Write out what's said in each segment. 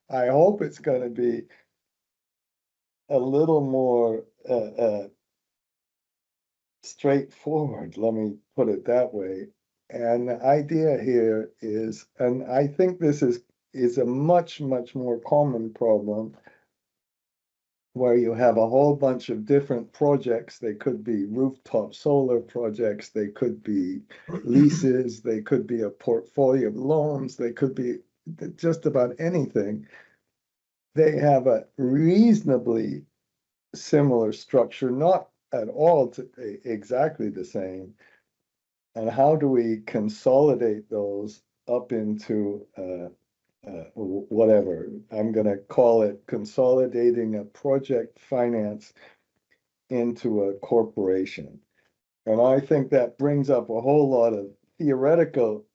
I hope it's going to be a little more straightforward, let me put it that way. And the idea here is, and I think this is a much, much more common problem where you have a whole bunch of different projects. They could be rooftop solar projects, they could be leases, they could be a portfolio of loans, they could be just about anything. They have a reasonably similar structure, not at all exactly the same. And how do we consolidate those up into whatever? I'm going to call it consolidating a project finance into a corporation. And I think that brings up a whole lot of theoretical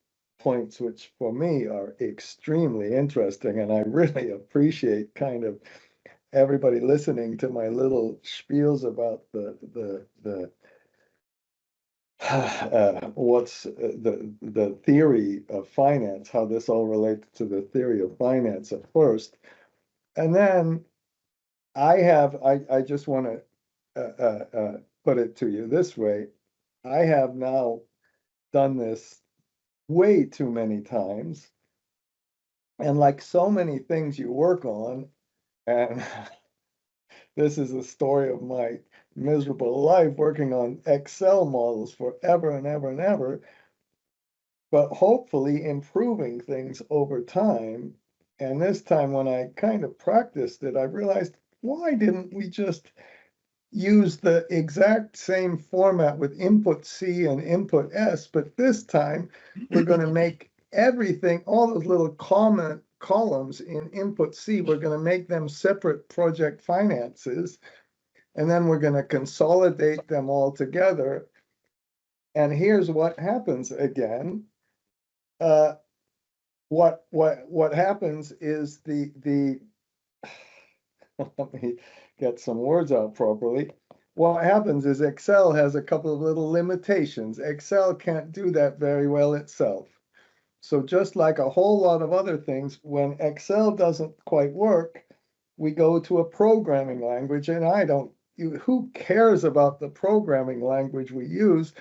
points, which for me are extremely interesting. And I really appreciate kind of everybody listening to my little spiels about the what's the theory of finance, how this all relates to the theory of finance at first. And then I just want to put it to you this way. I have now done this way too many times. And like so many things you work on, and this is the story of my miserable life working on Excel models forever and ever and ever, but hopefully improving things over time. And this time when I kind of practiced it, I realized, why didn't we just use the exact same format with input C and input S, but this time we're going to make everything, all those little columns in input C, we're going to make them separate project finances, and then we're going to consolidate them all together. And here's what happens again. What happens is the let me get some words out properly. What happens is Excel has a couple of little limitations. Excel can't do that very well itself. So just like a whole lot of other things, when Excel doesn't quite work, we go to a programming language, and who cares about the programming language we use?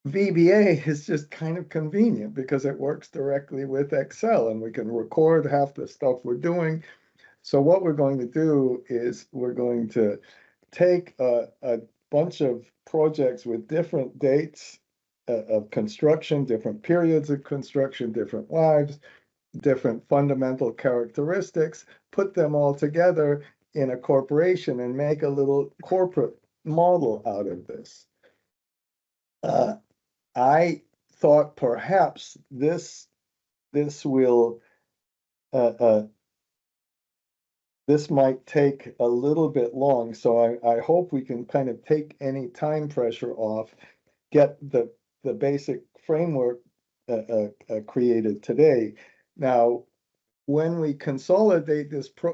VBA is just kind of convenient because it works directly with Excel, and we can record half the stuff we're doing. So what we're going to do is we're going to take a bunch of projects with different dates of construction, different periods of construction, different lives, different fundamental characteristics, put them all together in a corporation and make a little corporate model out of this. I thought perhaps this will this might take a little bit long, so I hope we can kind of take any time pressure off, get the basic framework created today. Now, when we consolidate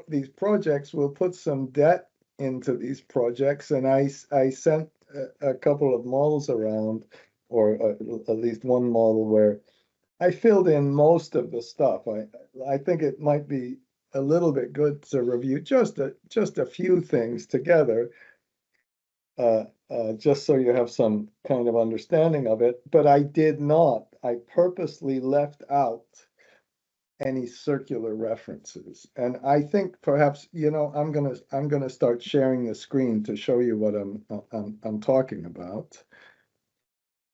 these projects, we'll put some debt into these projects, and I sent a couple of models around, or at least one model where I filled in most of the stuff. I think it might be a little bit good to review just a few things together, just so you have some kind of understanding of it. But I did not. I purposely left out any circular references, and I think perhaps I'm gonna start sharing the screen to show you what I'm talking about.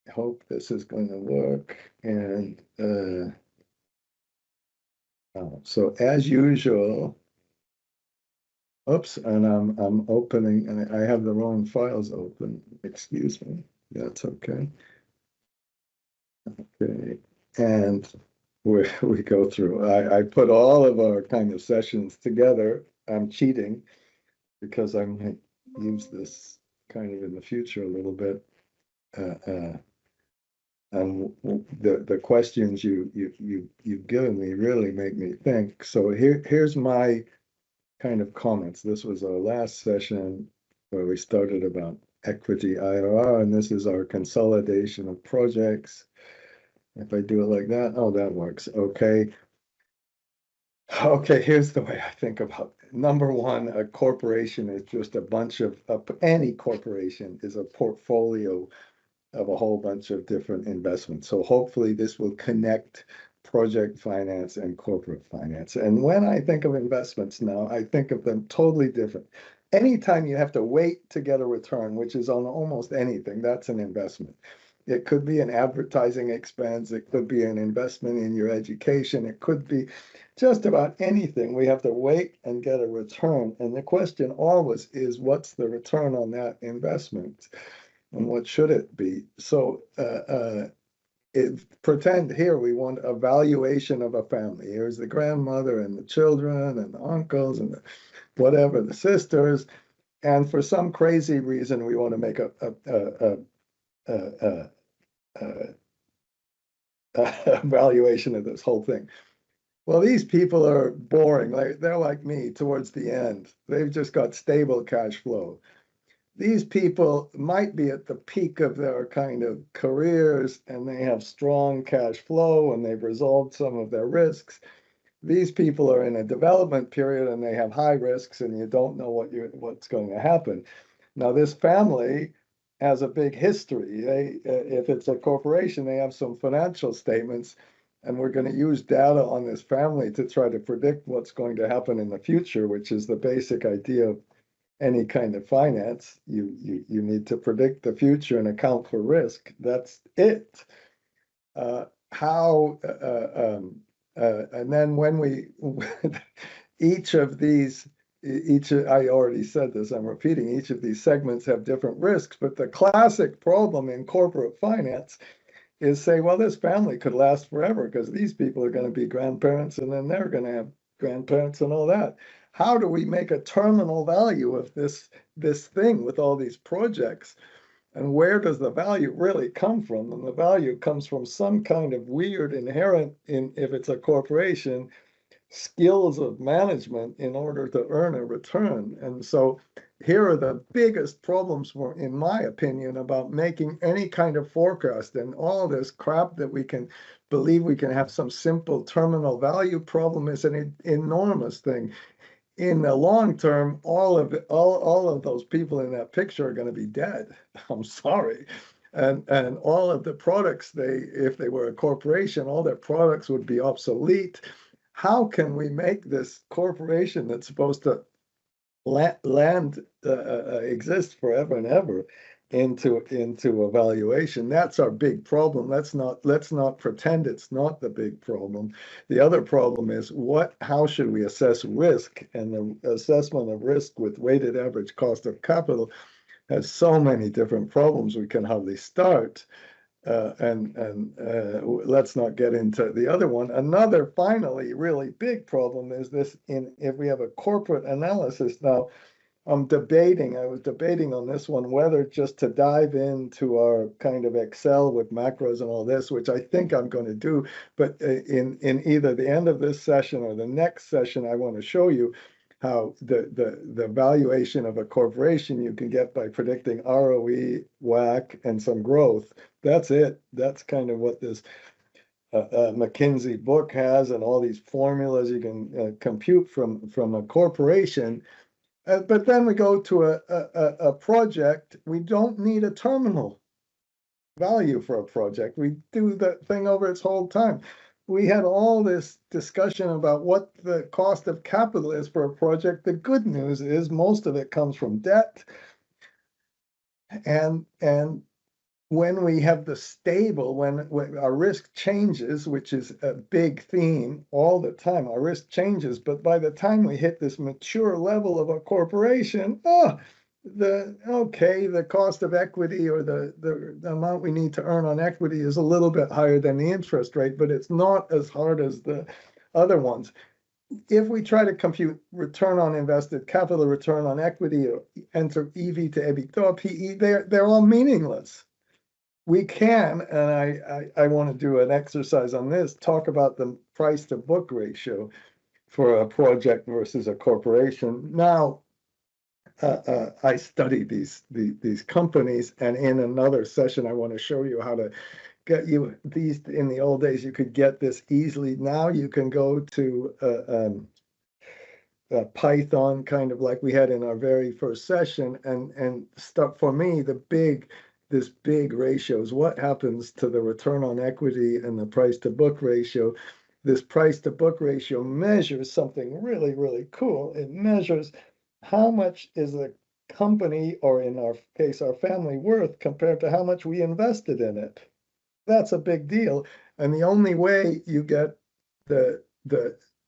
I hope this is going to work. And so as usual, oops, and I'm opening, and I have the wrong files open. Excuse me. That's okay. Okay, and we go through. I put all of our kind of sessions together. I'm cheating because I might use this kind of in the future a little bit. And the questions you've given me really make me think. So here's my kind of comments. This was our last session where we started about equity IRR, and this is our consolidation of projects. If I do it like that, oh, that works. Okay. Okay, here's the way I think about it. Number one, a corporation is just a bunch of, any corporation is a portfolio of a whole bunch of different investments. So hopefully this will connect project finance and corporate finance. And when I think of investments now, I think of them totally different. Anytime you have to wait to get a return, which is on almost anything, that's an investment. It could be an advertising expense, it could be an investment in your education, it could be just about anything. We have to wait and get a return. And the question always is, what's the return on that investment? And what should it be? So pretend here we want a valuation of a family. Here's the grandmother and the children and the uncles and the, whatever, the sisters. And for some crazy reason, we want to make a, a valuation of this whole thing. Well, these people are boring. Like they're like me towards the end. They've just got stable cash flow. These people might be at the peak of their kind of careers and they have strong cash flow and they've resolved some of their risks. These people are in a development period and they have high risks and you don't know what's going to happen. Now, this family has a big history. If it's a corporation, they have some financial statements, and we're going to use data on this family to try to predict what's going to happen in the future, which is the basic idea of any kind of finance. You need to predict the future and account for risk. That's it. How and then when we each of these I already said this, I'm repeating, each of these segments have different risks, but the classic problem in corporate finance is say, well, this family could last forever because these people are going to be grandparents and then they're going to have grandparents and all that. How do we make a terminal value of this thing with all these projects? And where does the value really come from? And the value comes from some kind of weird inherent in, if it's a corporation, skills of management in order to earn a return. And so here are the biggest problems for, in my opinion, about making any kind of forecast and all this crap that we can believe we can have some simple terminal value problem is an enormous thing. In the long term, all of those people in that picture are going to be dead. I'm sorry. And all of the products, if they were a corporation, all their products would be obsolete. How can we make this corporation that's supposed to land exist forever and ever into a valuation? That's our big problem. Let's not pretend it's not the big problem. The other problem is how should we assess risk? And the assessment of risk with weighted average cost of capital has so many different problems we can hardly start. Let's not get into the other one. Another finally really big problem is this if we have a corporate analysis now. I was debating on this one, whether just to dive into our kind of Excel with macros and all this, which I think I'm going to do, but in either the end of this session or the next session, I want to show you how the valuation of a corporation you can get by predicting ROE, WACC, and some growth. That's it. That's kind of what this McKinsey book has, and all these formulas you can compute from a corporation. But then we go to a project. We don't need a terminal value for a project. We do the thing over its whole time. We had all this discussion about what the cost of capital is for a project. The good news is most of it comes from debt. And when we have the stable, when our risk changes, which is a big theme all the time, our risk changes. But by the time we hit this mature level of a corporation, the cost of equity or the amount we need to earn on equity is a little bit higher than the interest rate, but it's not as hard as the other ones. If we try to compute return on invested capital, return on equity, or enter EV to EBITDA, PE, they're all meaningless. We can, and I want to do an exercise on this, talk about the price to book ratio for a project versus a corporation. Now, I study these companies, and in another session, I want to show you how to get you these in the old days, you could get this easily. Now you can go to Python, kind of like we had in our very first session, and start for me, this big ratio is what happens to the return on equity and the price to book ratio. This price to book ratio measures something really, really cool. It measures how much is a company, or in our case, our family, worth compared to how much we invested in it. That's a big deal. And the only way you get the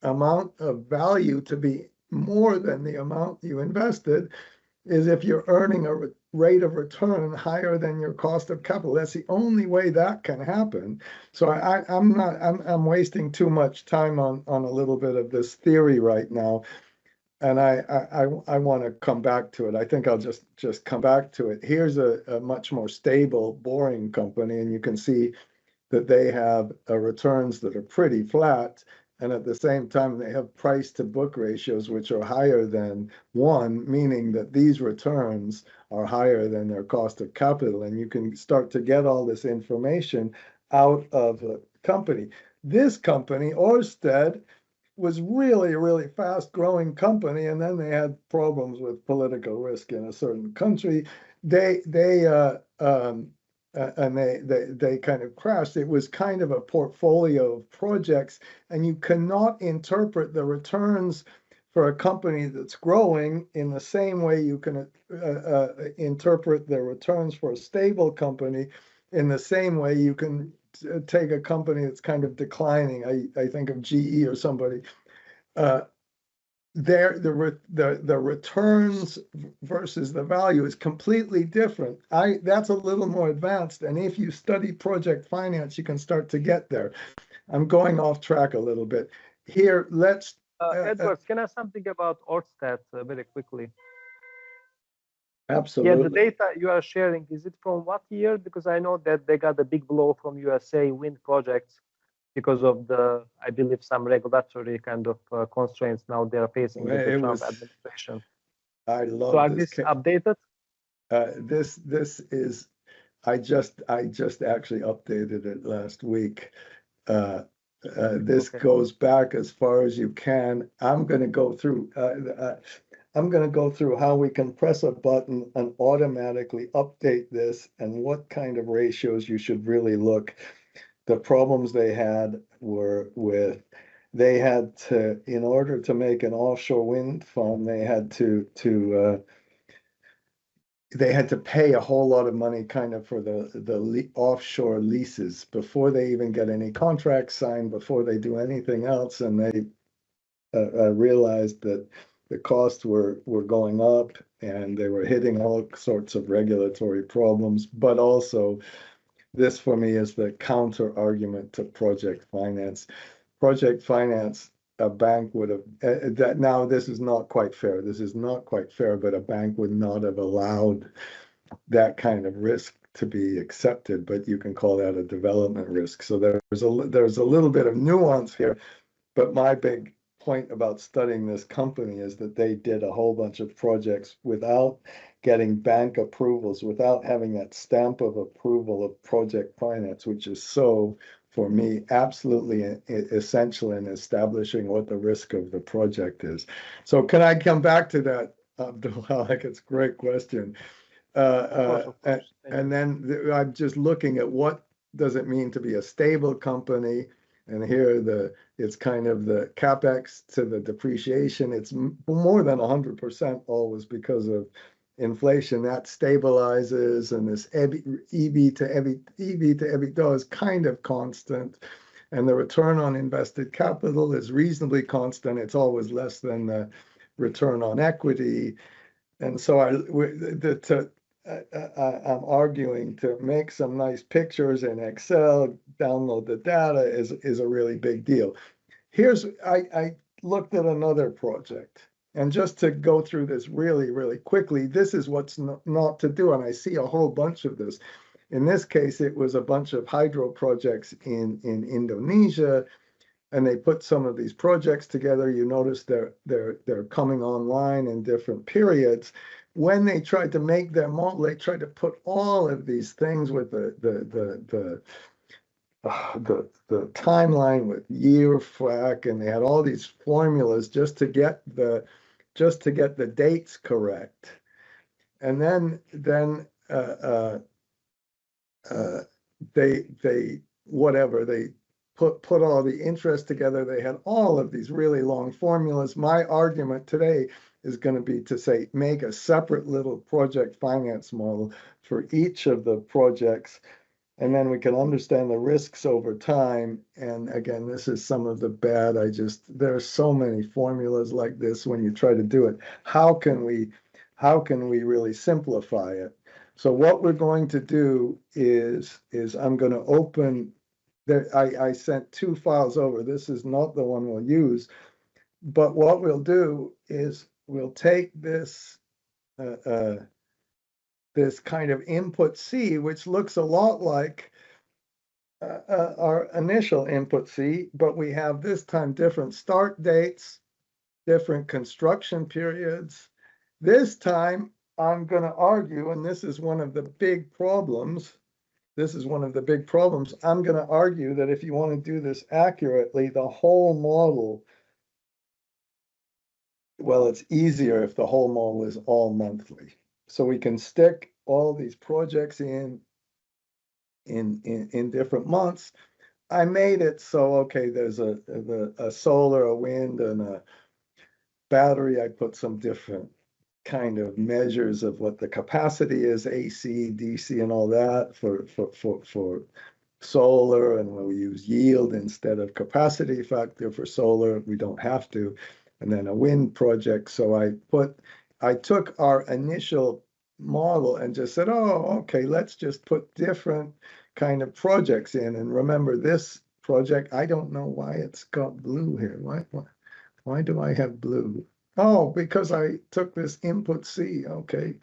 amount of value to be more than the amount you invested is if you're earning a rate of return higher than your cost of capital. That's the only way that can happen. So I'm wasting too much time on a little bit of this theory right now. And I want to come back to it. I think I'll just come back to it. Here's a much more stable, boring company, and you can see that they have returns that are pretty flat, and at the same time they have price to book ratios which are higher than 1, meaning that these returns are higher than their cost of capital, and you can start to get all this information out of a company. This company, Orsted, was really, really fast growing company, and then they had problems with political risk in a certain country. They kind of crashed. It was kind of a portfolio of projects, and you cannot interpret the returns for a company that's growing in the same way you can interpret the returns for a stable company, in the same way you can take a company that's kind of declining. I think of GE or somebody. The returns versus the value is completely different. That's a little more advanced, and if you study project finance, you can start to get there. I'm going off track a little bit here. Let's Edward, can I ask something about Orsted very quickly? Absolutely. Yeah, the data you are sharing, is it from what year? Because I know that they got a big blow from USA wind projects because of the, I believe, some regulatory kind of constraints now they are facing with the Trump administration. I love so are this. these updated? This is, I just actually updated it last week. This goes back as far as you can. I'm going to go through. I'm going to go through how we can press a button and automatically update this, and what kind of ratios you should really look. The problems they had were with, they had to, in order to make an offshore wind farm, they had to pay a whole lot of money kind of for the offshore leases before they even get any contracts signed, before they do anything else. And they realized that the costs were going up, and they were hitting all sorts of regulatory problems. But also, this for me is the counter argument to project finance. Project finance, a bank would have, that now this is not quite fair. This is not quite fair, but a bank would not have allowed that kind of risk to be accepted, but you can call that a development risk. So there's a little bit of nuance here, but my big point about studying this company is that they did a whole bunch of projects without getting bank approvals, without having that stamp of approval of project finance, which is so, for me, absolutely essential in establishing what the risk of the project is. So can I come back to that, Abdullah? It's a great question. Of course. And then I'm just looking at what does it mean to be a stable company. And here it's kind of the capex to the depreciation. It's more than 100% always because of inflation. That stabilizes, and this EV to EBITDA is kind of constant. And the return on invested capital is reasonably constant. It's always less than the return on equity. And so I'm arguing to make some nice pictures in Excel, download the data is a really big deal. I looked at another project, and just to go through this really, really quickly, this is what's not to do. And I see a whole bunch of this. In this case, it was a bunch of hydro projects in Indonesia, and they put some of these projects together. You notice they're coming online in different periods. When they tried to make their model, they tried to put all of these things with the the timeline with year frac, and they had all these formulas just to get the dates correct. And then uh, they whatever they put all the interest together. They had all of these really long formulas. My argument today is going to be to say make a separate little project finance model for each of the projects, and then we can understand the risks over time. And again, this is some of the bad. There are so many formulas like this when you try to do it. How can we really simplify it? So what we're going to do is I'm going to open there. I sent two files over. This is not the one we'll use, but what we'll do is we'll take uh, uh, this kind of input C, which looks a lot like our initial input C, but we have this time different start dates, different construction periods. This time I'm going to argue, and this is one of the big problems. This is one of the big problems. I'm going to argue that if you want to do this accurately, the whole model, well, it's easier if the whole model is all monthly. So we can stick all these projects in different months. I made it so, okay, there's a solar, a wind, and a battery. I put some different kind of measures of what the capacity is, AC, DC, and all that for solar, and we'll use yield instead of capacity factor for solar. We don't have to. And then a wind project. So I took our initial model and just said, oh, okay, let's just put different kind of projects in. And remember this project, I don't know why it's got blue here. Why do I have blue? Oh, because I took this input C. Okay.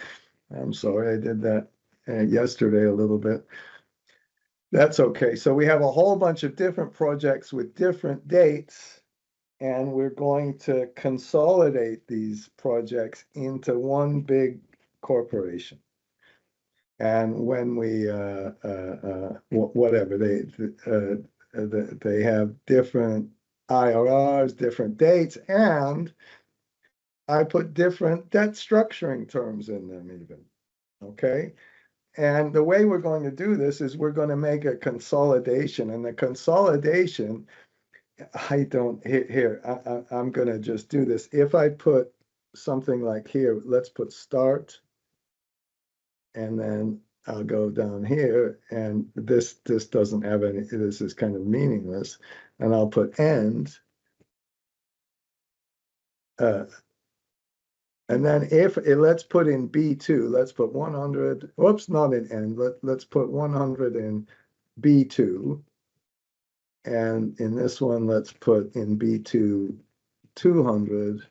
I'm sorry, I did that yesterday a little bit. That's okay. So we have a whole bunch of different projects with different dates, and we're going to consolidate these projects into one big corporation. And when we, whatever, they have different IRRs, different dates, and I put different debt structuring terms in them even, okay? And the way we're going to do this is we're going to make a consolidation, and the consolidation, I don't, here, I'm going to just do this. If I put something like here, let's put start, and then I'll go down here, and this doesn't have any, this is kind of meaningless, and I'll put end. And then let's put in B2, let's put 100, whoops, not in end, let's put 100 in B2. And in this one, let's put in B2 200.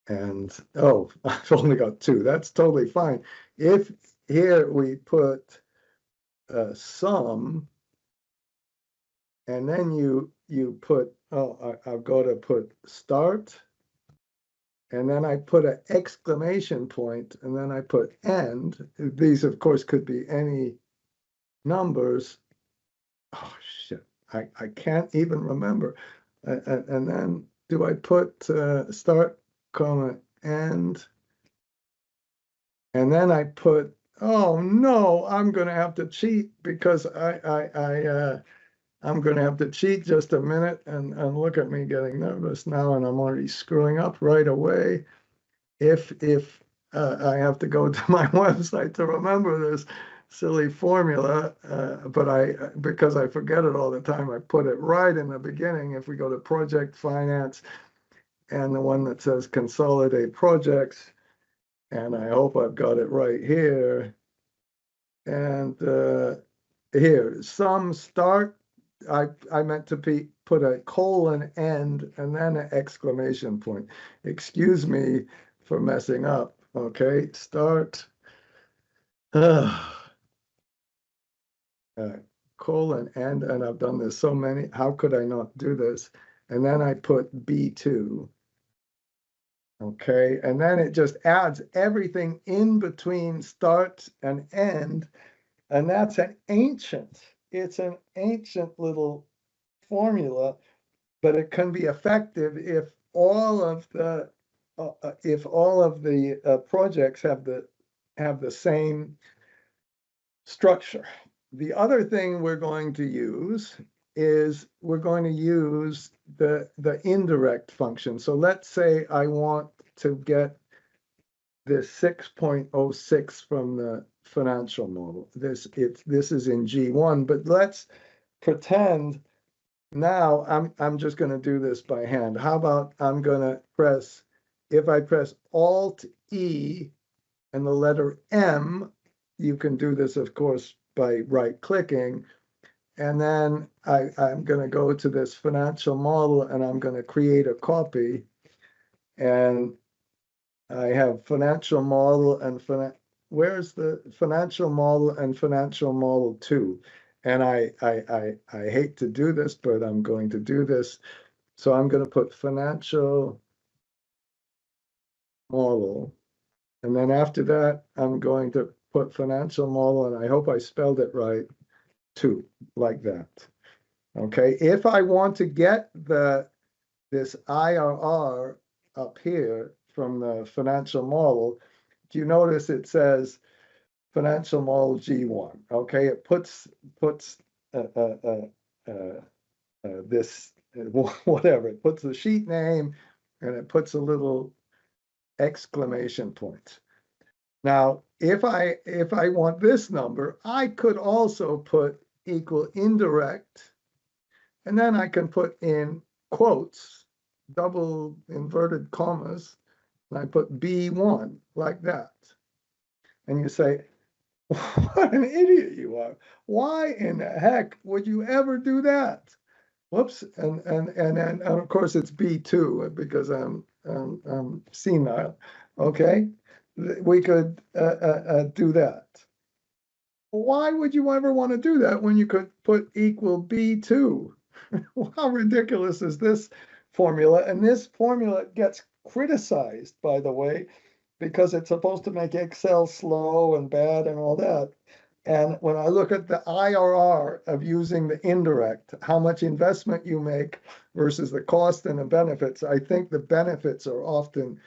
And oh, I've only got two. That's totally fine. If here we put sum, and then you put, oh, I've got to put start, and then I put an exclamation point, and then I put end. These, of course, could be any numbers. Oh, shit. I can't even remember. And then do I put start, comma, end? And then I put, oh no, I'm going to have to cheat because I'm going to have to cheat just a minute, and look at me getting nervous now, and I'm already screwing up right away. If I have to go to my website to remember this silly formula, but because I forget it all the time, I put it right in the beginning. If we go to project finance and the one that says consolidate projects, and I hope I've got it right here. And here, sum start, I meant to put a colon end and then an exclamation point. Excuse me for messing up. Okay, start. Colon end, and I've done this so many. How could I not do this? And then I put B2. Okay, and then it just adds everything in between start and end, and that's an ancient it's an ancient little formula, but it can be effective if all of the projects have the same structure. The other thing we're going to use is we're going to use the indirect function. So let's say I want to get this 6.06 from the financial model. This is in G1, but let's pretend now I'm just going to do this by hand. How about I'm going to press, if I press Alt E and the letter M, you can do this, of course, by right clicking. And then I'm going to go to this financial model and I'm going to create a copy. And I have financial model and where's the financial model and financial model 2? And I hate to do this, but I'm going to do this. So I'm going to put financial model. And then after that, I'm going to put financial model, and I hope I spelled it right, 2, like that. Okay, if I want to get this IRR up here from the financial model, do you notice it says financial model G1? Okay, it puts uh, uh, uh, this whatever, it puts the sheet name and it puts a little exclamation point. Now, if I want this number, I could also put equal indirect, and then I can put in quotes, double inverted commas, and I put B1 like that. And you say, what an idiot you are. Why in the heck would you ever do that? Whoops, and of course it's B2 because I'm senile. Okay, we could do that. Why would you ever want to do that when you could put equal B2? How ridiculous is this formula? And this formula gets criticized, by the way, because it's supposed to make Excel slow and bad and all that. And when I look at the IRR of using the indirect, how much investment you make versus the cost and the benefits, I think the benefits are often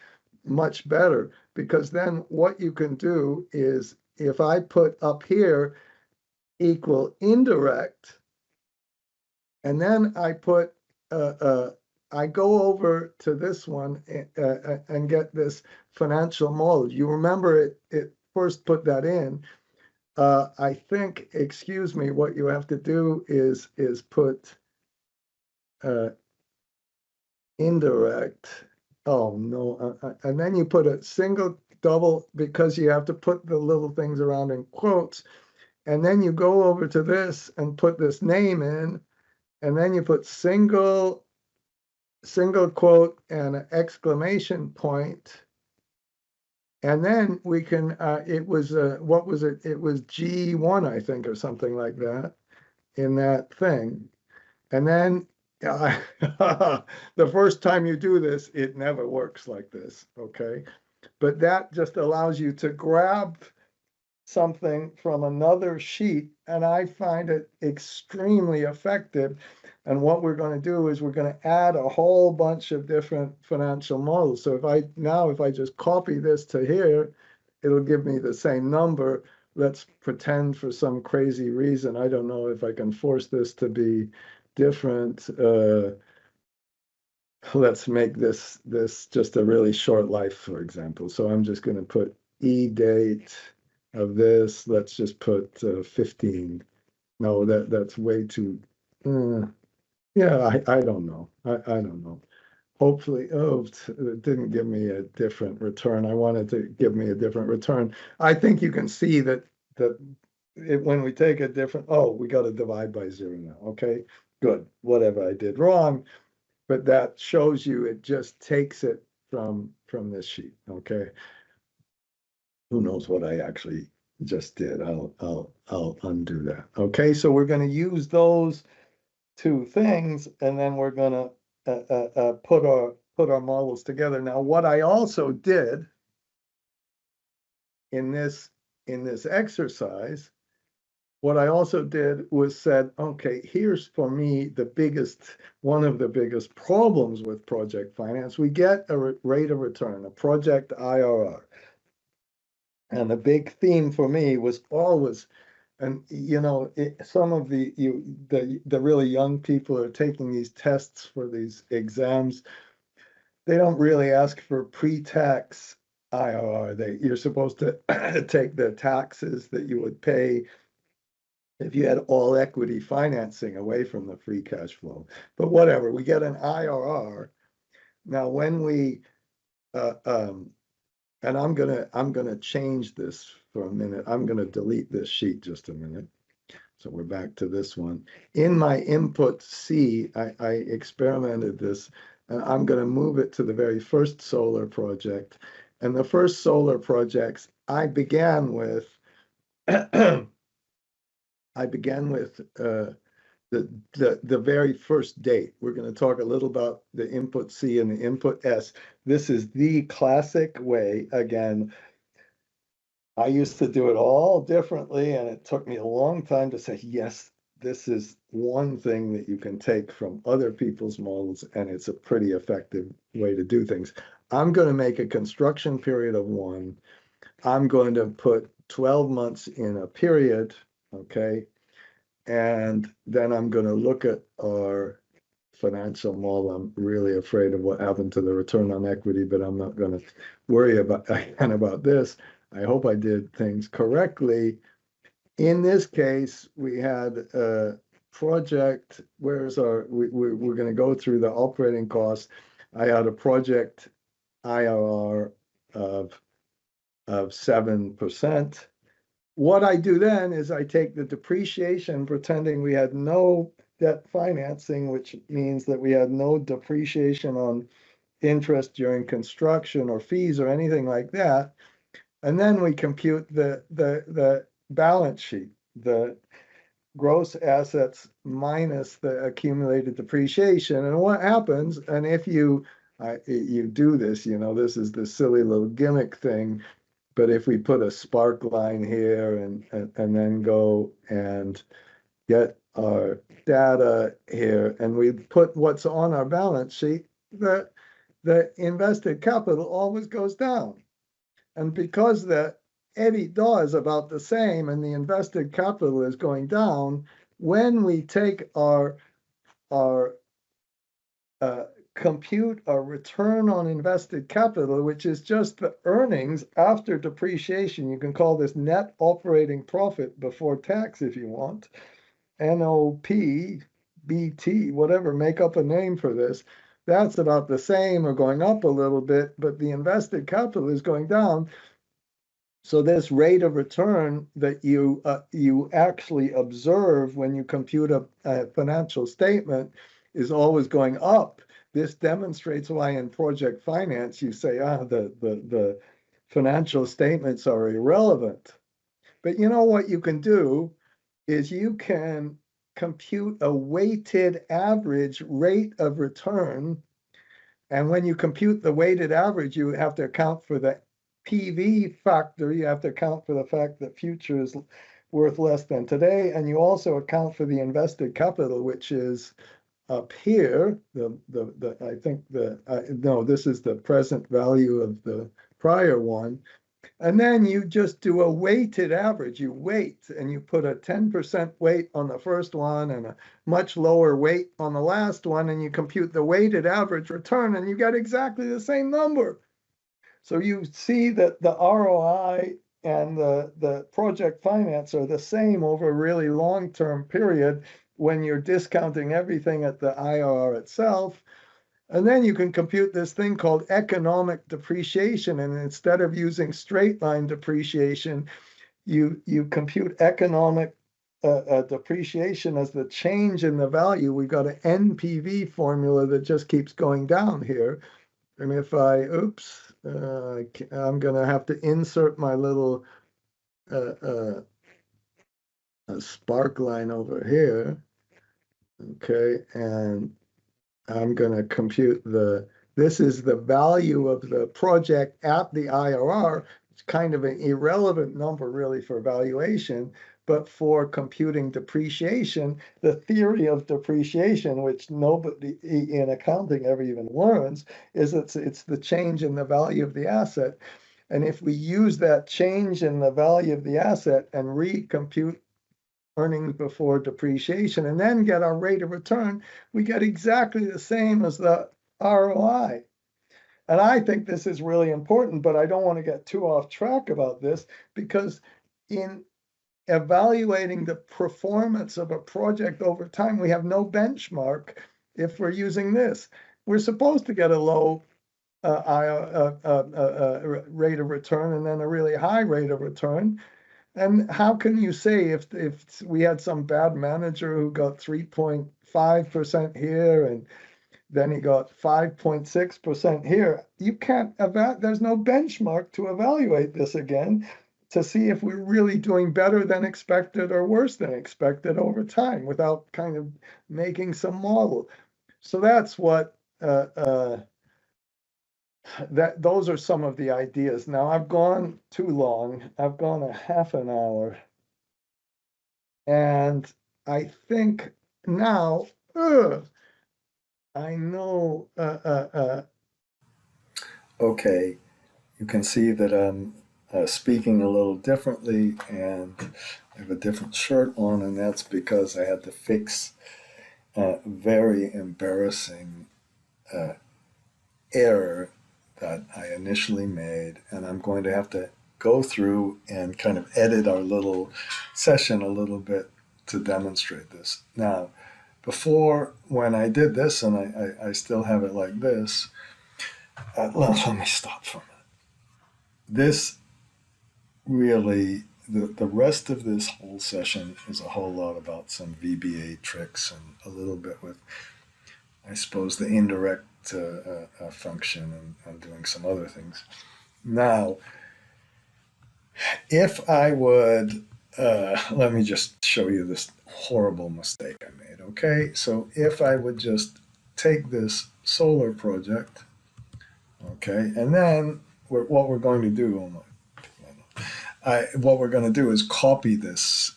much better, because then what you can do is if I put up here equal indirect, and then I put I go over to this one and get this financial model. You remember it first put that in. I think, excuse me, what you have to do is put indirect. Oh no, and then you put a single double, because you have to put the little things around in quotes, and then you go over to this and put this name in, and then you put single quote and an exclamation point. And then we can, it was, what was it? It was G1, I think, or something like that in that thing. And then the first time you do this, it never works like this, okay? But that just allows you to grab something from another sheet, and I find it extremely effective. And what we're going to do is we're going to add a whole bunch of different financial models. So if I just copy this to here, it'll give me the same number. Let's pretend for some crazy reason, I don't know if I can force this to be different. Let's make this just a really short life, for example. So I'm just going to put E date of this. Let's just put 15. No, that's way too. Yeah, I don't know. I don't know. Hopefully, oh, it didn't give me a different return. I wanted to give me a different return. I think you can see that when we take a different, oh, we got to divide by 0 now. Okay, good. Whatever I did wrong, but that shows you it just takes it from this sheet. Okay, who knows what I actually just did? I'll undo that. Okay, so we're going to use those two things, and then we're going to put our models together. Now, what I also did in this exercise what I also did was said, okay, here's for me one of the biggest problems with project finance. We get a rate of return, a project IRR. And the big theme for me was always, and some of the really young people are taking these tests for these exams. They don't really ask for pre-tax IRR. You're supposed to take the taxes that you would pay if you had all equity financing away from the free cash flow. But whatever, we get an IRR. Now, when we and I'm gonna change this for a minute. I'm gonna delete this sheet just a minute. So we're back to this one. In my input C, I experimented this, and I'm going to move it to the very first solar project. And the first solar projects I began with, I began with the very first date. We're going to talk a little about the input C and the input S. This is the classic way. Again, I used to do it all differently, and it took me a long time to say, yes, this is one thing that you can take from other people's models, and it's a pretty effective way to do things. I'm going to make a construction period of 1. I'm going to put 12 months in a period, okay? And then I'm going to look at our financial model. I'm really afraid of what happened to the return on equity, but I'm not going to worry about this. I hope I did things correctly. In this case, we had a project. We're going to go through the operating costs. I had a project IRR of 7%. What I do then is I take the depreciation, pretending we had no debt financing, which means that we had no depreciation on interest during construction or fees or anything like that. And then we compute the balance sheet, the gross assets minus the accumulated depreciation. And what happens, and if you do this, this is the silly little gimmick thing, but if we put a spark line here and then go and get our data here, and we put what's on our balance sheet, the invested capital always goes down. And because the EBITDA is about the same and the invested capital is going down, when we take our compute our return on invested capital, which is just the earnings after depreciation, you can call this net operating profit before tax if you want, NOP, BT, whatever, make up a name for this. That's about the same or going up a little bit, but the invested capital is going down. So this rate of return that you actually observe when you compute a financial statement is always going up. This demonstrates why in project finance you say, the financial statements are irrelevant. But you know what you can do is you can compute a weighted average rate of return. And when you compute the weighted average, you have to account for the PV factor. You have to account for the fact that future is worth less than today. And you also account for the invested capital, which is up here. I think no, this is the present value of the prior one. And then you just do a weighted average. You weight and you put a 10% weight on the first one and a much lower weight on the last one, and you compute the weighted average return, and you get exactly the same number. So you see that the ROI and the project finance are the same over a really long-term period when you're discounting everything at the IRR itself. And then you can compute this thing called economic depreciation. And instead of using straight line depreciation, you compute economic depreciation as the change in the value. We've got an NPV formula that just keeps going down here. And if I'm going to have to insert my little spark line over here. Okay, and I'm going to compute this is the value of the project at the IRR. It's kind of an irrelevant number really for valuation, but for computing depreciation, the theory of depreciation, which nobody in accounting ever even learns, is it's the change in the value of the asset. And if we use that change in the value of the asset and recompute earnings before depreciation and then get our rate of return, we get exactly the same as the ROI. And I think this is really important, but I don't want to get too off track about this because in evaluating the performance of a project over time, we have no benchmark if we're using this. We're supposed to get a low rate of return and then a really high rate of return. And how can you say if we had some bad manager who got 3.5% here and then he got 5.6% here, you can't there's no benchmark to evaluate this again to see if we're really doing better than expected or worse than expected over time without kind of making some model. So that's what those are some of the ideas. Now I've gone too long. I've gone a half an hour. And I think now, I know, okay, you can see that I'm speaking a little differently and I have a different shirt on, and that's because I had to fix a very embarrassing error that I initially made, and I'm going to have to go through and kind of edit our little session a little bit to demonstrate this. Now, before, when I did this, and I still have it like this, let me stop for a minute. This really, the rest of this whole session is a whole lot about some VBA tricks and a little bit with, I suppose, the indirect function and doing some other things. Now, if I would, let me just show you this horrible mistake I made, okay? So if I would just take this solar project, okay, and then what we're going to do, what we're going to do is copy this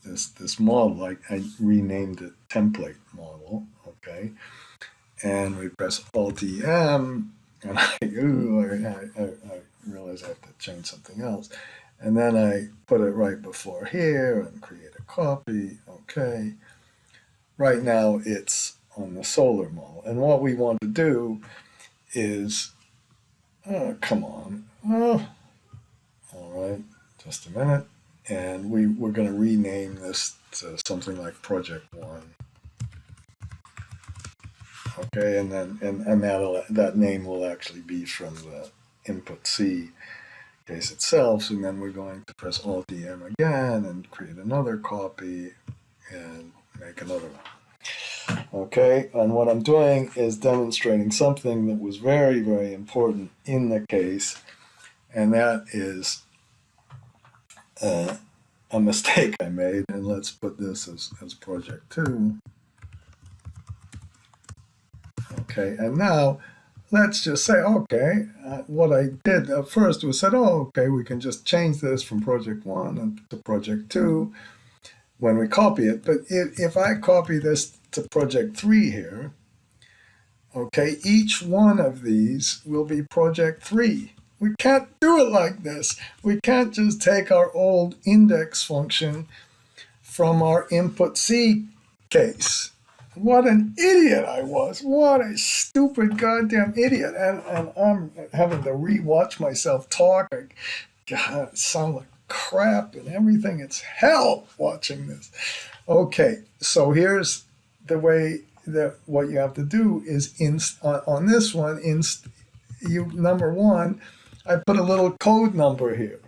this model. Like I renamed it template model, okay, and we press Alt-M, and I realize I have to change something else, and then I put it right before here and create a copy. Okay, right now it's on the solar model, and what we want to do is, come on, all right, just a minute, and we're going to rename this to something like Project One. Okay, and then that name will actually be from the input C case itself. And then we're going to press Alt-M again and create another copy and make another one. Okay, and what I'm doing is demonstrating something that was very, very important in the case, and that is a mistake I made. And let's put this as Project 2. Okay, and now let's just say, okay, what I did first was said, oh, okay, we can just change this from Project 1 to Project 2 when we copy it. But if I copy this to Project 3 here, okay, each one of these will be Project 3. We can't do it like this. We can't just take our old index function from our input C case. What an idiot I was. What a stupid goddamn idiot. And I'm having to rewatch myself talk. God, it sounds like crap and everything. It's hell watching this. Okay, so here's the way that what you have to do is on this one, number one, I put a little code number here.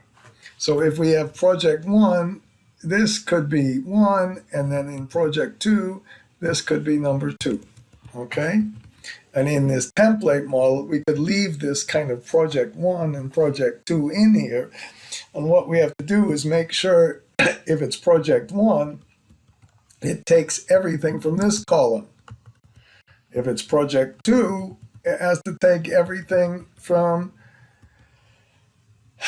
So if we have Project 1, this could be 1, and then in Project 2, this could be number 2, okay? And in this template model, we could leave this kind of Project 1 and Project 2 in here. And what we have to do is make sure if it's Project 1, it takes everything from this column. If it's Project 2, it has to take everything from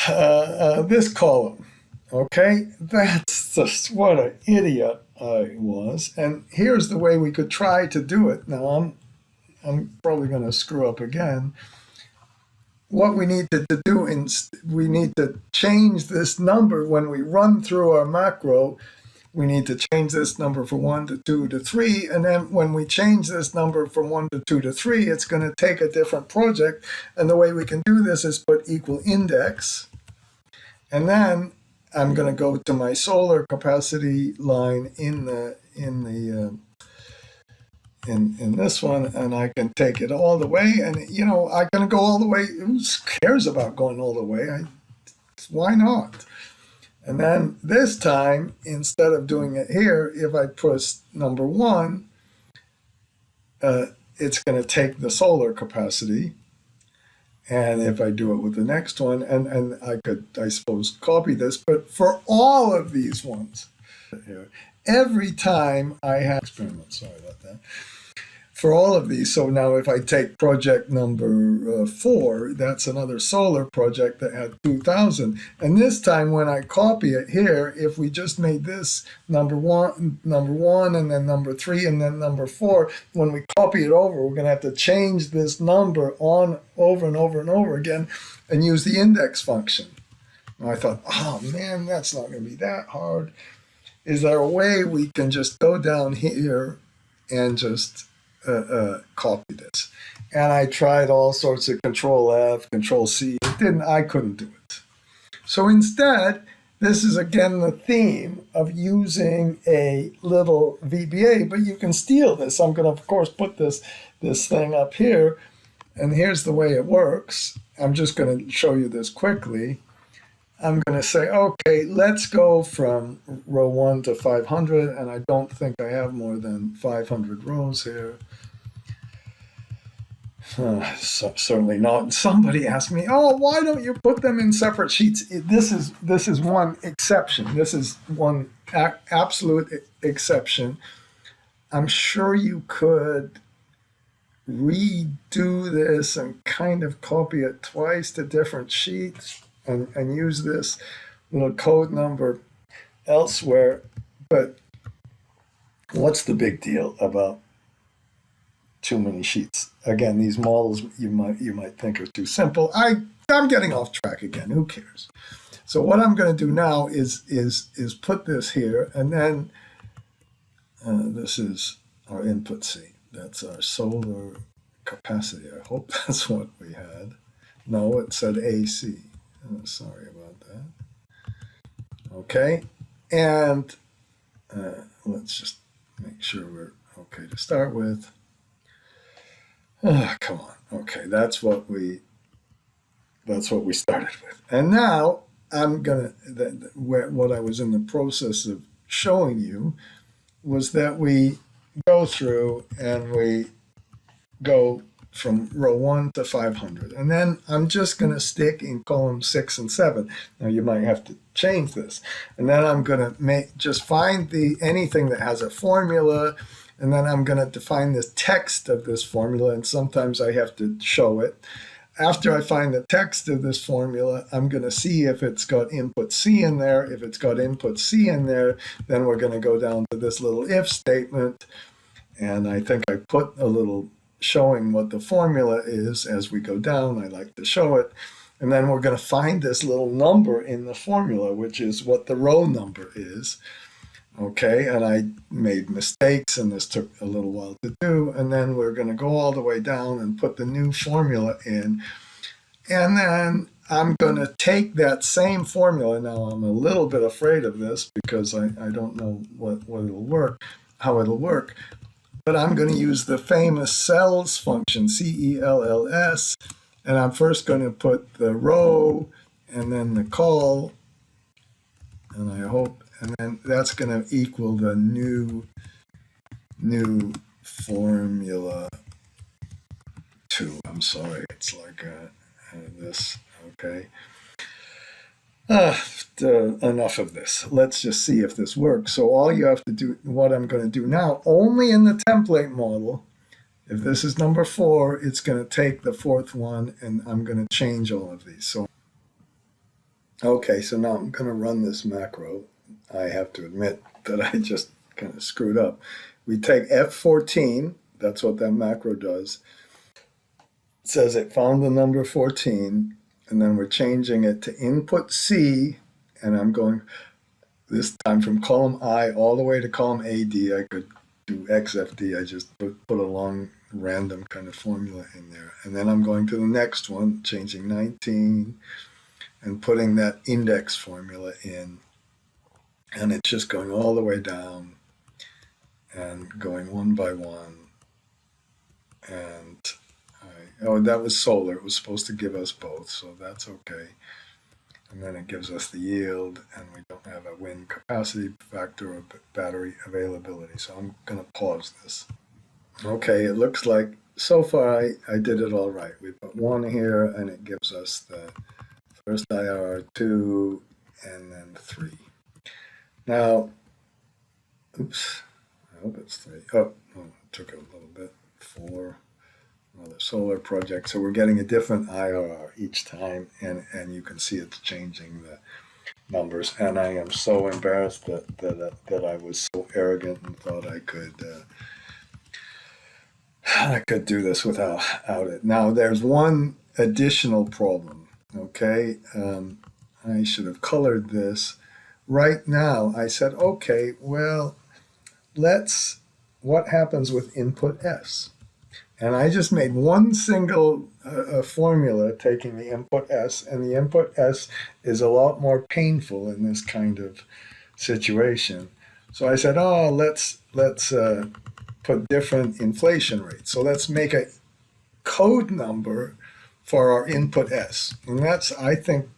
this column. Okay, that's just what an idiot I was. And here's the way we could try to do it. Now I'm probably going to screw up again. What we need to do is we need to change this number when we run through our macro. We need to change this number from 1 to 2 to 3. And then when we change this number from 1 to 2 to 3, it's going to take a different project. And the way we can do this is put equal index. And then I'm going to go to my solar capacity line in this one, and I can take it all the way. And I'm going to go all the way. Who cares about going all the way? Why not? And then this time, instead of doing it here, if I push number 1, it's going to take the solar capacity. And if I do it with the next one, and I could, I suppose, copy this, but for all of these ones, every time I have experiments, sorry about that, for all of these. So now if I take project number 4, that's another solar project that had 2,000. And this time when I copy it here, if we just made this number one, and then number 3, and then number 4, when we copy it over, we're going to have to change this number on over and over and over again and use the index function. And I thought, oh man, that's not going to be that hard. Is there a way we can just go down here and just copy this? And I tried all sorts of Control F, Control C. I couldn't do it. So instead, this is again the theme of using a little VBA, but you can steal this. I'm going to, of course, put this thing up here, and here's the way it works. I'm just going to show you this quickly. I'm going to say, okay, let's go from row 1 to 500, and I don't think I have more than 500 rows here. Certainly not. Somebody asked me, oh, why don't you put them in separate sheets? This is one exception. This is one absolute exception. I'm sure you could redo this and kind of copy it twice to different sheets and use this little code number elsewhere. But what's the big deal about too many sheets? Again, these models you might think are too simple. I'm getting off track again. Who cares? So what I'm going to do now is put this here, and then this is our input C. That's our solar capacity. I hope that's what we had. No, it said AC. Sorry about that. Okay, and let's just make sure we're okay to start with. Come on. Okay, that's what we started with. And now I'm gonna. What I was in the process of showing you was that we go through and we go from row 1 to 500, and then I'm just going to stick in column 6 and 7. Now you might have to change this, and then I'm going to just find anything that has a formula, and then I'm going to define the text of this formula, and sometimes I have to show it. After I find the text of this formula, I'm going to see if it's got input C in there. If it's got input C in there, then we're going to go down to this little if statement, and I think I put a little showing what the formula is as we go down. I like to show it. And then we're going to find this little number in the formula, which is what the row number is. Okay, and I made mistakes, and this took a little while to do. And then we're going to go all the way down and put the new formula in. And then I'm going to take that same formula. Now, I'm a little bit afraid of this because I don't know how it'll work. But I'm going to use the famous cells function, CELLS, and I'm first going to put the row and then the call, and then that's going to equal the new formula 2. I'm sorry, it's like this, okay. Enough of this. Let's just see if this works. So all you have to do, what I'm going to do now, only in the template model, if this is number 4, it's going to take the 4th one, and I'm going to change all of these. So Okay, so now I'm going to run this macro. I have to admit that I just kind of screwed up. We take F14, that's what that macro does. It says it found the number 14, and then we're changing it to input C, and I'm going this time from column I all the way to column AD. I could do XFD, I just put a long random kind of formula in there. And then I'm going to the next one, changing 19 and putting that index formula in. And it's just going all the way down and going one by one. And oh, that was solar. It was supposed to give us both, so that's okay. And then it gives us the yield, and we don't have a wind capacity factor or battery availability. So I'm going to pause this. Okay, it looks like so far I did it all right. We put 1 here, and it gives us the first IRR 2, and then 3. Now, oops, I hope it's 3. Oh, it took a little bit. 4. Another solar project. So we're getting a different IRR each time, and you can see it's changing the numbers. And I am so embarrassed that I was so arrogant and thought I could do this without it. Now there's one additional problem. Okay, I should have colored this. Right now, I said, okay, well, what happens with input S? And I just made one single formula taking the input S, and the input S is a lot more painful in this kind of situation. So I said, oh, let's put different inflation rates. So let's make a code number for our input S. And that's, I think,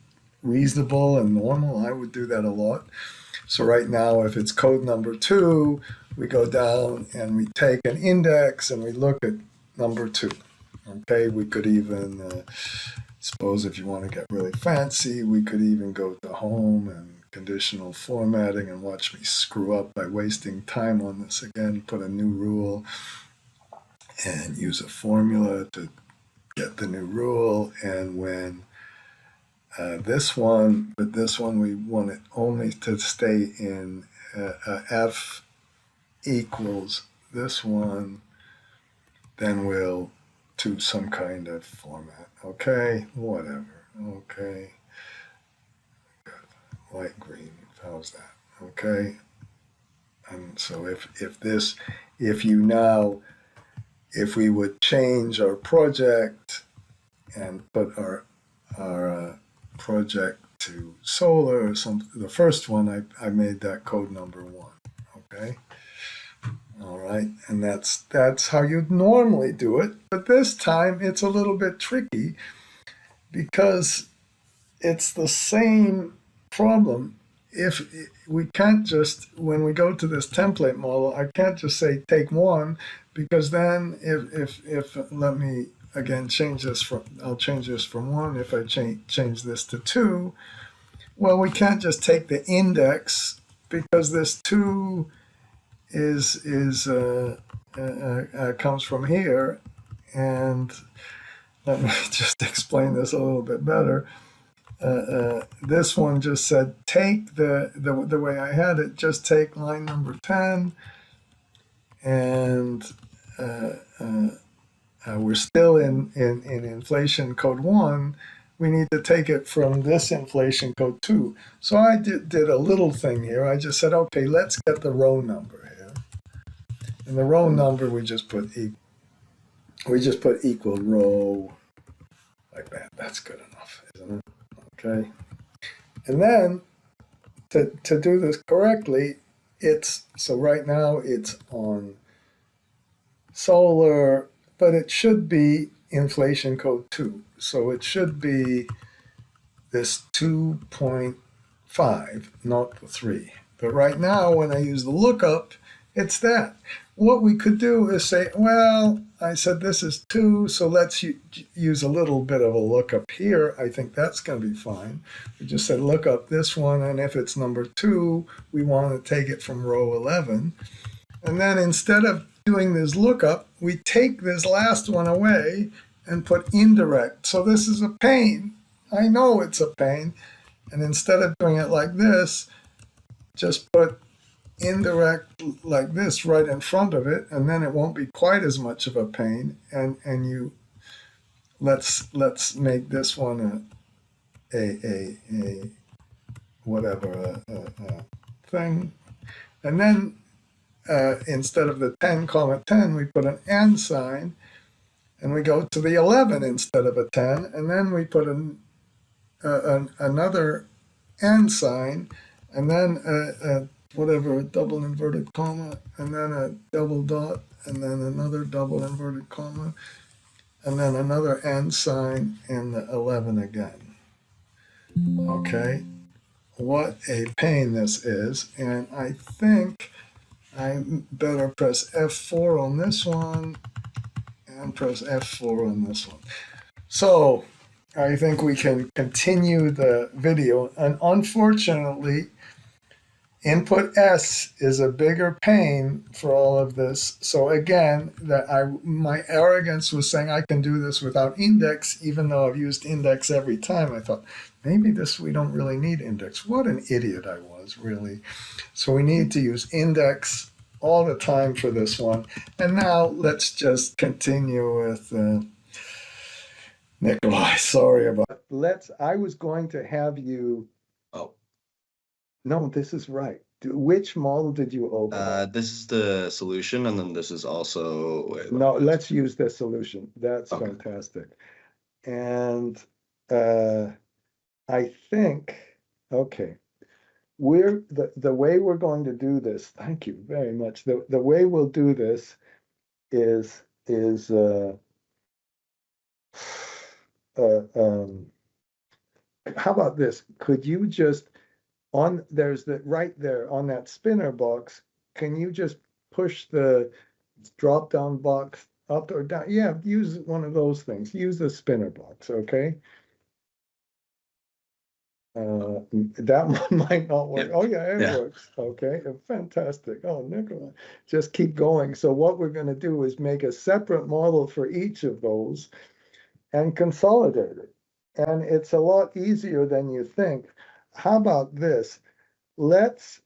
reasonable and normal. I would do that a lot. So right now, if it's code number 2, we go down and we take an index and we look at number 2. Okay, we could even, suppose if you want to get really fancy, we could even go to home and conditional formatting and watch me screw up by wasting time on this again, put a new rule and use a formula to get the new rule. And when this one we want it only to stay in F equals this one, then we'll do some kind of format. Okay, whatever. Okay, good. Light green. How's that? Okay. And so if we would change our project and put our project to solar or something, the first one I made that code number 1. Okay. All right, and that's how you'd normally do it. But this time it's a little bit tricky because it's the same problem. If we can't just, when we go to this template model, I can't just say take 1, because then if let me again change this from, I'll change this from 1. If I change this to 2, well, we can't just take the index, because this 2 comes from here. And let me just explain this a little bit better. This one just said take the way I had it, just take line number 10, and we're still in inflation code 1. We need to take it from this inflation code 2. So I did a little thing here. I just said, okay, let's get the row number here. And the row number, we just put equal row like that. That's good enough, isn't it? Okay. And then to do this correctly, so right now it's on solar, but it should be inflation code 2. So it should be this 2.5, not the 3. But right now, when I use the lookup, it's that. What we could do is say, well, I said this is 2, so let's use a little bit of a lookup here. I think that's going to be fine. We just said look up this one, and if it's number 2, we want to take it from row 11. And then instead of doing this lookup, we take this last one away and put indirect. So this is a pain. I know it's a pain. And instead of doing it like this, just put indirect like this right in front of it, and then it won't be quite as much of a pain. And you let's make this one a whatever a thing, and then instead of the 10, call it 10, we put an and sign, and we go to the 11 instead of a 10, and then we put another and sign, and then whatever, a double inverted comma, and then a double dot, and then another double inverted comma, and then another and sign, and the 11 again. Okay, what a pain this is, and I think I better press F4 on this one and press F4 on this one. So I think we can continue the video, and unfortunately, input S is a bigger pain for all of this. So again, my arrogance was saying I can do this without index, even though I've used index every time. I thought maybe we don't really need index. What an idiot I was, really. So we need to use index all the time for this one. And now let's just continue with Nikolai. Sorry about. I was going to have you. Oh, No, this is right. Which model did you open? this is the solution, and then this is also. Wait, No, let's use the solution. That's Okay. fantastic. And I think, okay, the way we're going to do this, thank you very much. The way we'll do this is how about this? Could you just there's right there on that spinner box, can you just push the drop down box up or down? Yeah, use one of those things. Use the spinner box, okay? That one might not work. Yep. Oh yeah, it Yeah. works. Okay, fantastic. Oh, Nicola, just keep going. So what we're going to do is make a separate model for each of those and consolidate it. And it's a lot easier than you think. How about this? Let's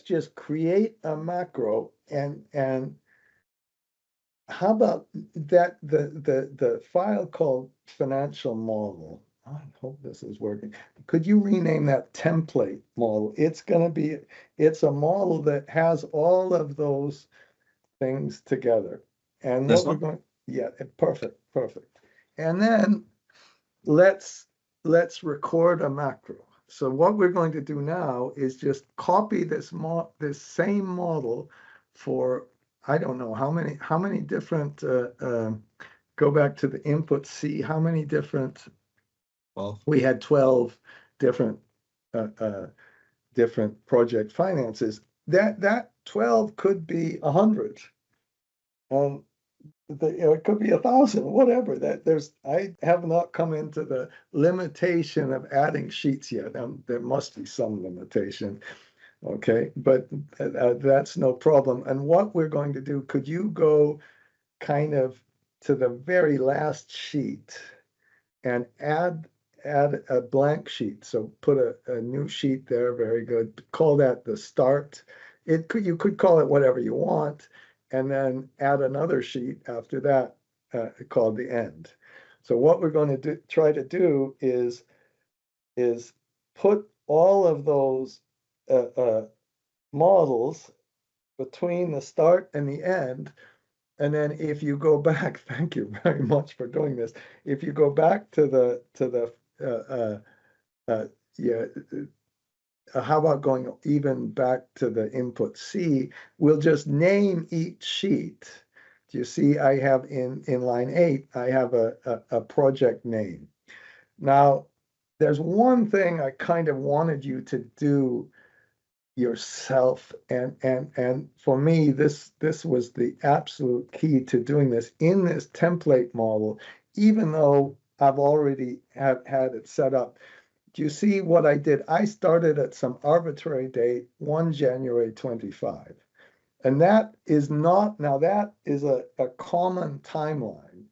just create a macro, and how about that the file called financial model. I hope this is working. Could you rename that template model? It's a model that has all of those things together. And This what we're one? going, yeah, perfect. And then let's record a macro. So what we're going to do now is just copy this same model for, I don't know how many different go back to the input C, how many different, Well, we had 12 different different project finances. That 12 could be 100. It could be 1,000, whatever. I have not come into the limitation of adding sheets yet. There must be some limitation, okay? But that's no problem. And what we're going to do, could you go kind of to the very last sheet and add a blank sheet? So put a new sheet there. Very good. Call that the start. You could call it whatever you want, and then add another sheet after that called the end. So what we're going to try to do is put all of those models between the start and the end. And then if you go back, thank you very much for doing this. If you go back to the yeah, how about going even back to the input C? We'll just name each sheet. Do you see I have in line 8, I have a project name. Now, there's one thing I kind of wanted you to do yourself, and for me, this was the absolute key to doing this in this template model, even though I've already had it set up. Do you see what I did? I started at some arbitrary date, 1 January 25. And that is not, now that is a common timeline.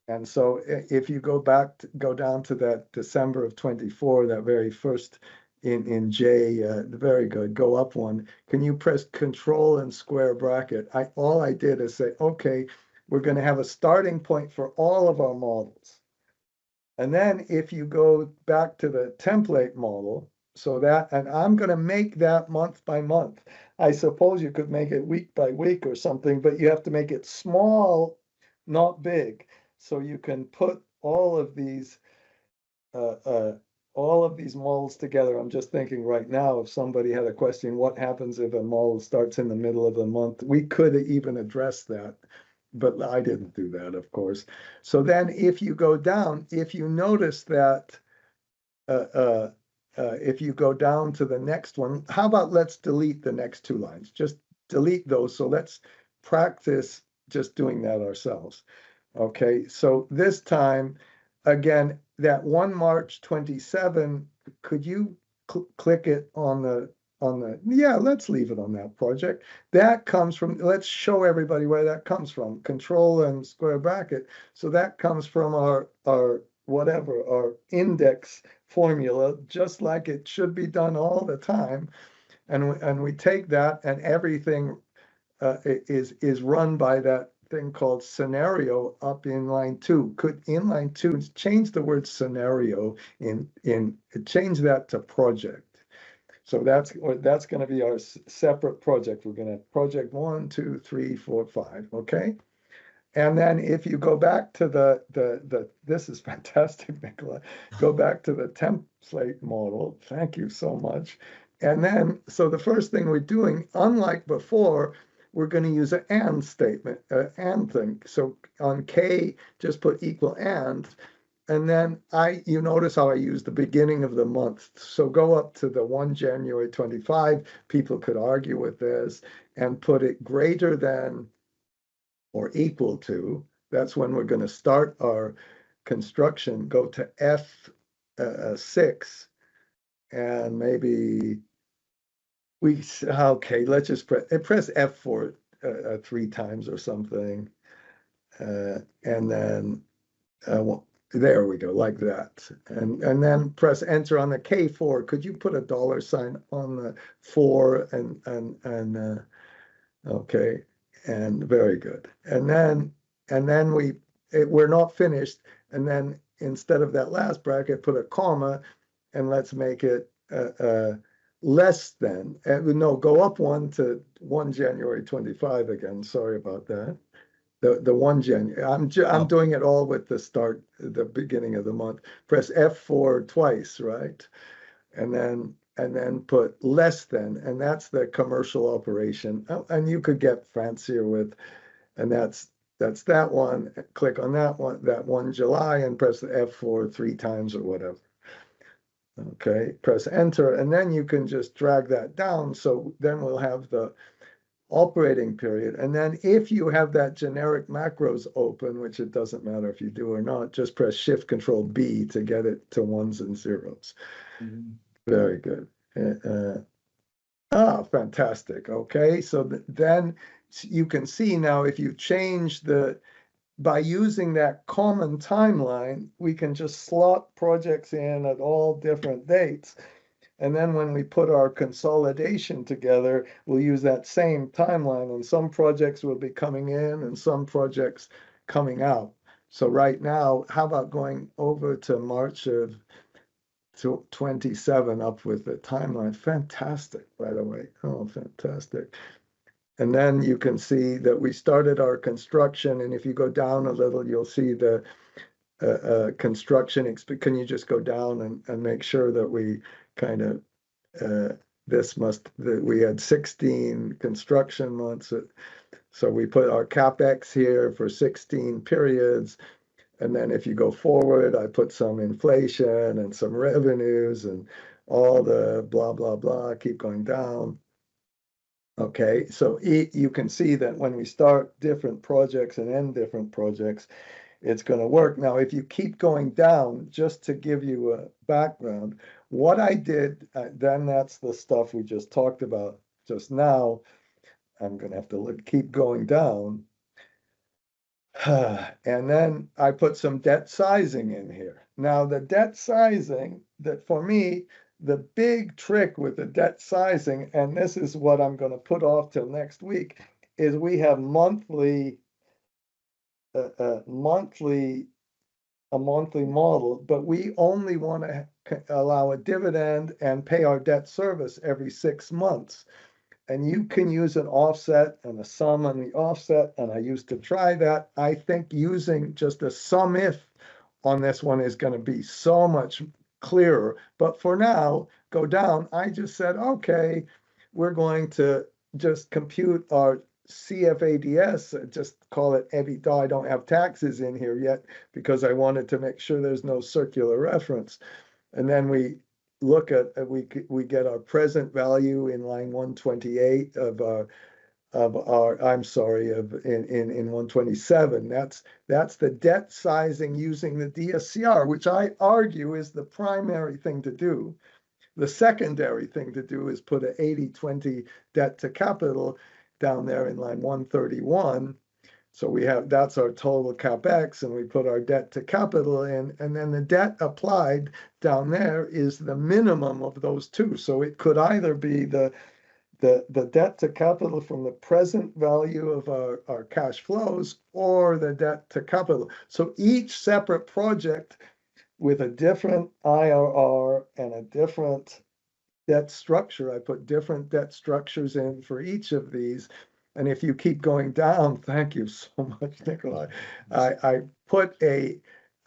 And so if you go back, go down to that December of 24, that very first in J, very good, go up one. Can you press Control and square bracket? All I did is say, okay, we're going to have a starting point for all of our models. And then if you go back to the template model, so that, and I'm going to make that month by month. I suppose you could make it week by week or something, but you have to make it small, not big. So you can put all of these models together. I'm just thinking right now, if somebody had a question, what happens if a model starts in the middle of the month? We could even address that, but I didn't do that, of course. So then if you go down, if you notice that if you go down to the next one, how about let's delete the next two lines? Just delete those. So let's practice just doing that ourselves. Okay, so this time, again, that 1 March 27, could you click it on the, yeah, let's leave it on that project. That comes from, let's show everybody where that comes from, control and square bracket. So that comes from our whatever, our index formula, just like it should be done all the time. And we take that and everything is run by that thing called scenario up in line 2. Could in line 2 change the word scenario in change that to project. So that's going to be our separate project. We're going to have project 1, 2, 3, 4, 5. Okay. And then if you go back to the this is fantastic, Nicola. Go back to the template model. Thank you so much. And then, so the first thing we're doing, unlike before, we're going to use an and statement, and thing. So on K, just put equal and then you notice how I use the beginning of the month. So go up to the 1 January 25, people could argue with this, and put it greater than or equal to, that's when we're going to start our construction, go to F6, and maybe okay, let's just press F4 3 times or something. And then there we go, like that. And then press enter on the K4. Could you put a $ on the 4 and okay, and very good. And then we're not finished. And then instead of that last bracket, put a comma, and let's make it less than. No, go up 1 to 1 January 25 again. Sorry about that. The 1 January. I'm doing it all with the beginning of the month. Press F4 twice, right? And then put less than, and that's the commercial operation. Oh, and you could get fancier with, and that's that one. Click on that 1 July, and press the F4 3 times or whatever. Okay, press enter, and then you can just drag that down. So then we'll have the operating period. And then if you have that generic macros open, which it doesn't matter if you do or not, just press Shift Control B to get it to 1s and 0s. Very good. Fantastic. Okay, so then you can see now if you change by using that common timeline, we can just slot projects in at all different dates. And then when we put our consolidation together, we'll use that same timeline, and some projects will be coming in and some projects coming out. So right now, how about going over to March of 27 up with the timeline? Fantastic, by the way. Oh, fantastic. And then you can see that we started our construction, and if you go down a little, you'll see the construction. Can you just go down and make sure that we kind of that we had 16 construction months. So we put our CapEx here for 16 periods. And then if you go forward, I put some inflation and some revenues and all the blah, blah, blah, keep going down. Okay, so you can see that when we start different projects and end different projects, it's going to work. Now, if you keep going down, just to give you a background, what I did, then that's the stuff we just talked about just now. I'm going to have to keep going down. And then I put some debt sizing in here. Now, the debt sizing, that for me, the big trick with the debt sizing, and this is what I'm gonna put off till next week, is we have monthly, monthly, a monthly model, but we only wanna allow a dividend and pay our debt service every 6 months. And you can use an offset and a sum on the offset, and I used to try that. I think using just a sum if on this one is gonna be so much clearer. But for now, go down, I just said, okay, we're going to just compute our CFADS, just call it EBITDA. I don't have taxes in here yet because I wanted to make sure there's no circular reference. And then we look at, we get our present value in line 128 of our, I'm sorry, in 127. That's the debt sizing using the DSCR, which I argue is the primary thing to do. The secondary thing to do is put a 80-20 debt to capital down there in line 131. So we have, that's our total CapEx, and we put our debt to capital in, and then the debt applied down there is the minimum of those two. So it could either be the debt to capital from the present value of our cash flows or the debt to capital. So each separate project with a different IRR and a different debt structure. I put different debt structures in for each of these. And if you keep going down, thank you so much, Nikolai. I put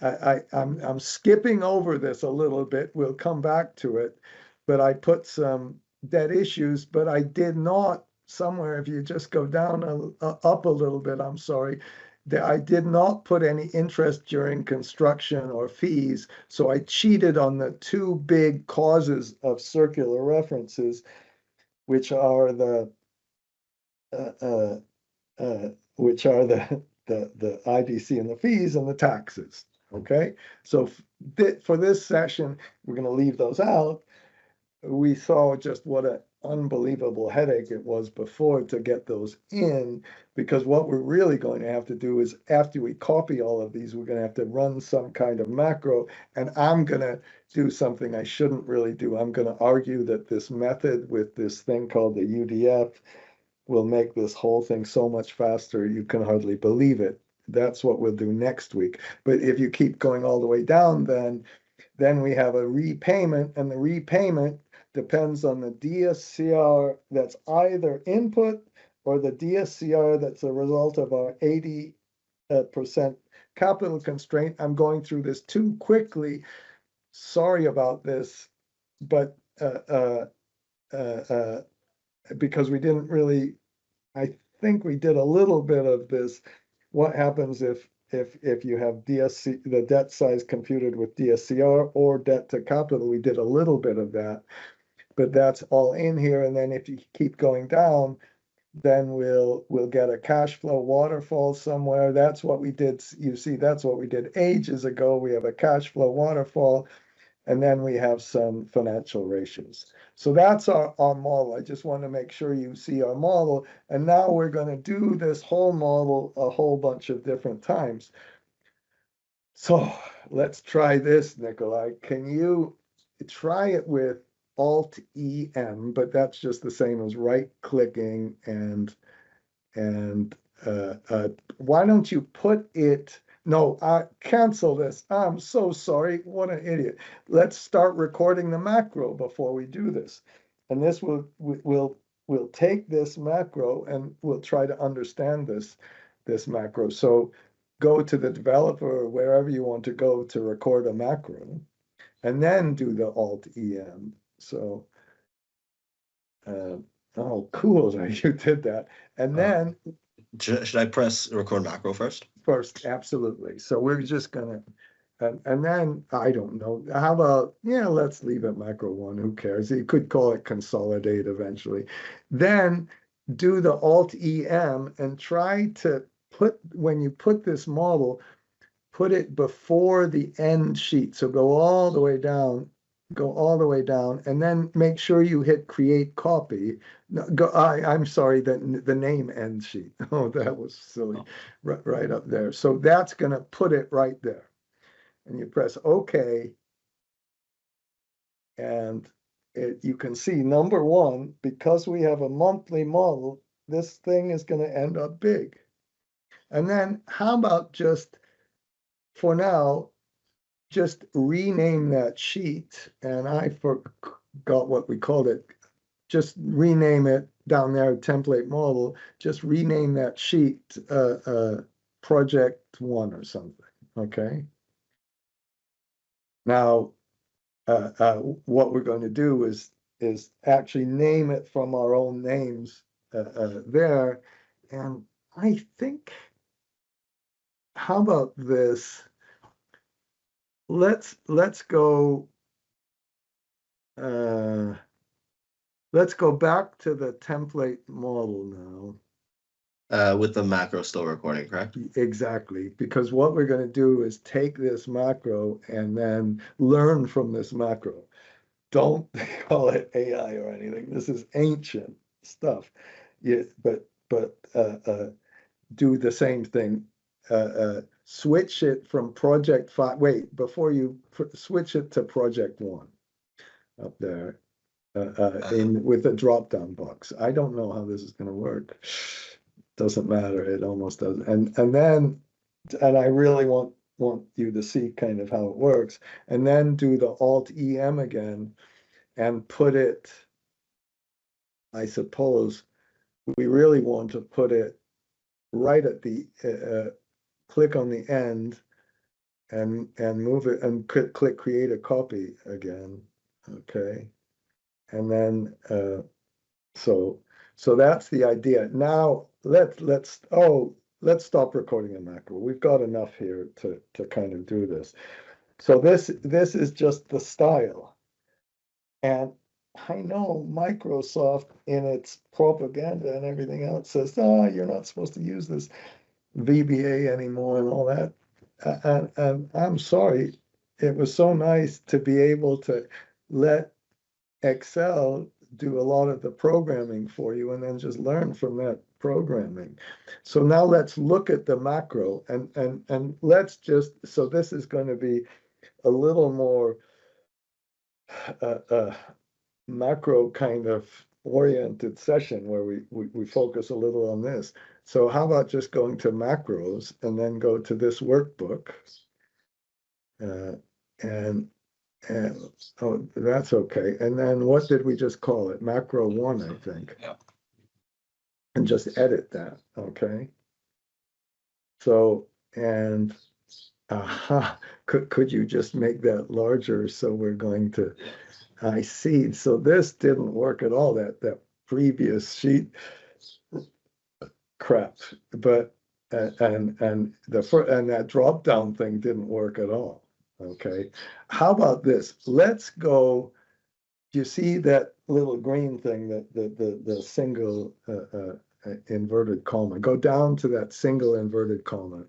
I'm skipping over this a little bit. We'll come back to it. But I put some debt issues, but I did not somewhere, if you just go down up a little bit, I'm sorry, that I did not put any interest during construction or fees. So I cheated on the two big causes of circular references, which are the the IDC and the fees and the taxes. Okay, so for this session, we're going to leave those out. We saw just what an unbelievable headache it was before to get those in, because what we're really going to have to do is after we copy all of these, we're going to have to run some kind of macro, and I'm going to do something I shouldn't really do. I'm going to argue that this method with this thing called the UDF will make this whole thing so much faster, you can hardly believe it. That's what we'll do next week. But if you keep going all the way down, then we have a repayment, and the repayment depends on the DSCR that's either input or the DSCR that's a result of our 80% capital constraint. I'm going through this too quickly. Sorry about this, but because we didn't really, I think we did a little bit of this. What happens if you have DSC, the debt size computed with DSCR or debt to capital? We did a little bit of that, but that's all in here. And then if you keep going down, then we'll get a cash flow waterfall somewhere. That's what we did. You see, that's what we did ages ago. We have a cash flow waterfall, and then we have some financial ratios. So that's our model. I just want to make sure you see our model. And now we're going to do this whole model a whole bunch of different times. So let's try this, Nikolai. Can you try it with Alt-EM, but that's just the same as right-clicking and why don't you put it, no, cancel this. I'm so sorry. What an idiot. Let's start recording the macro before we do this. And this we'll take this macro and we'll try to understand this macro. So go to the developer or wherever you want to go to record a macro, and then do the Alt-EM. So, oh, cool that you did that. And then Should I press record macro first? first, absolutely. So we're just gonna, and then, I don't know, how about, yeah, let's leave it macro one, who cares? You could call it consolidate eventually. Then do the Alt-EM and try to put, when you put this model, put it before the end sheet. So go all the way down go all the way down, and then make sure you hit create copy. No, I'm sorry, the name end sheet. Oh, that was silly. Right up there. So that's gonna put it right there. And you press OK. And you can see number one, because we have a monthly model, this thing is gonna end up big. And then how about just, for now, just rename that sheet, and I forgot what we called it. Just rename it down there, template model, just rename that sheet, project 1 or something, okay? Now, what we're going to do is actually name it from our own names there, and I think, how about this? Let's go. Let's go back to the template model now. With the macro still recording, correct? Exactly, because what we're going to do is take this macro and then learn from this macro. Don't call it AI or anything. This is ancient stuff. Yeah, but do the same thing. Switch it from project 5. Wait, before you switch it to project 1 up there. With a drop-down box. I don't know how this is going to work. Doesn't matter. It almost does. And I really want you to see kind of how it works. And then do the Alt EM again and put it. I suppose we really want to put it right at the click on the end and move it and click create a copy again. Okay. And then so that's the idea. Now let's stop recording a macro. We've got enough here to kind of do this. So this is just the style. And I know Microsoft in its propaganda and everything else says, you're not supposed to use this VBA anymore and all that. And I'm sorry, it was so nice to be able to let Excel do a lot of the programming for you and then just learn from that programming. So now let's look at the macro and let's just, so this is going to be a little more macro kind of oriented session where we focus a little on this. So how about just going to macros and then go to this workbook and oh, that's okay. And then what did we just call it? Macro 1, I think. Yeah. And just edit that, okay? So, and could you just make that larger? So we're going to, I see. So this didn't work at all, that previous sheet crap, but and that drop down thing didn't work at all. Okay, how about this? Let's go. Do you see that little green thing, that the single inverted comma? Go down to that single inverted comma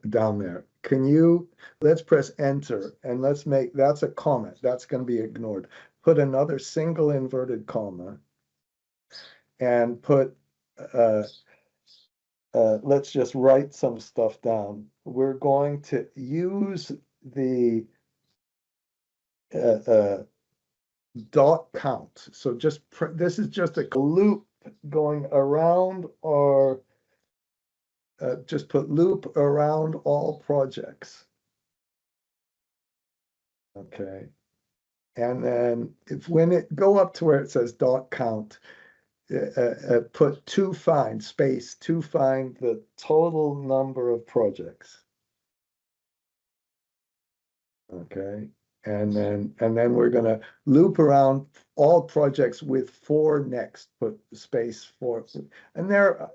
down there. Can you, let's press enter and let's make, that's a comment. That's going to be ignored. Put another single inverted comma and put, let's just write some stuff down. We're going to use the dot count. So just this is just a loop going around, or just put loop around all projects. Okay. And then when it go up to where it says dot count, put to find the total number of projects. Okay. And then we're going to loop around all projects with for next, put space for, and they're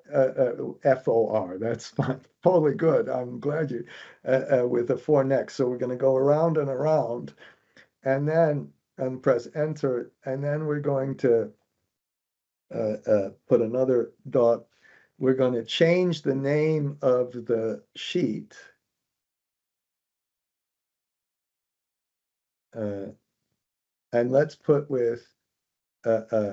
FOR, that's fine, totally good. I'm glad you, with the for next. So we're going to go around and around and then press enter. And then we're going to put another dot. We're going to change the name of the sheet. and let's put with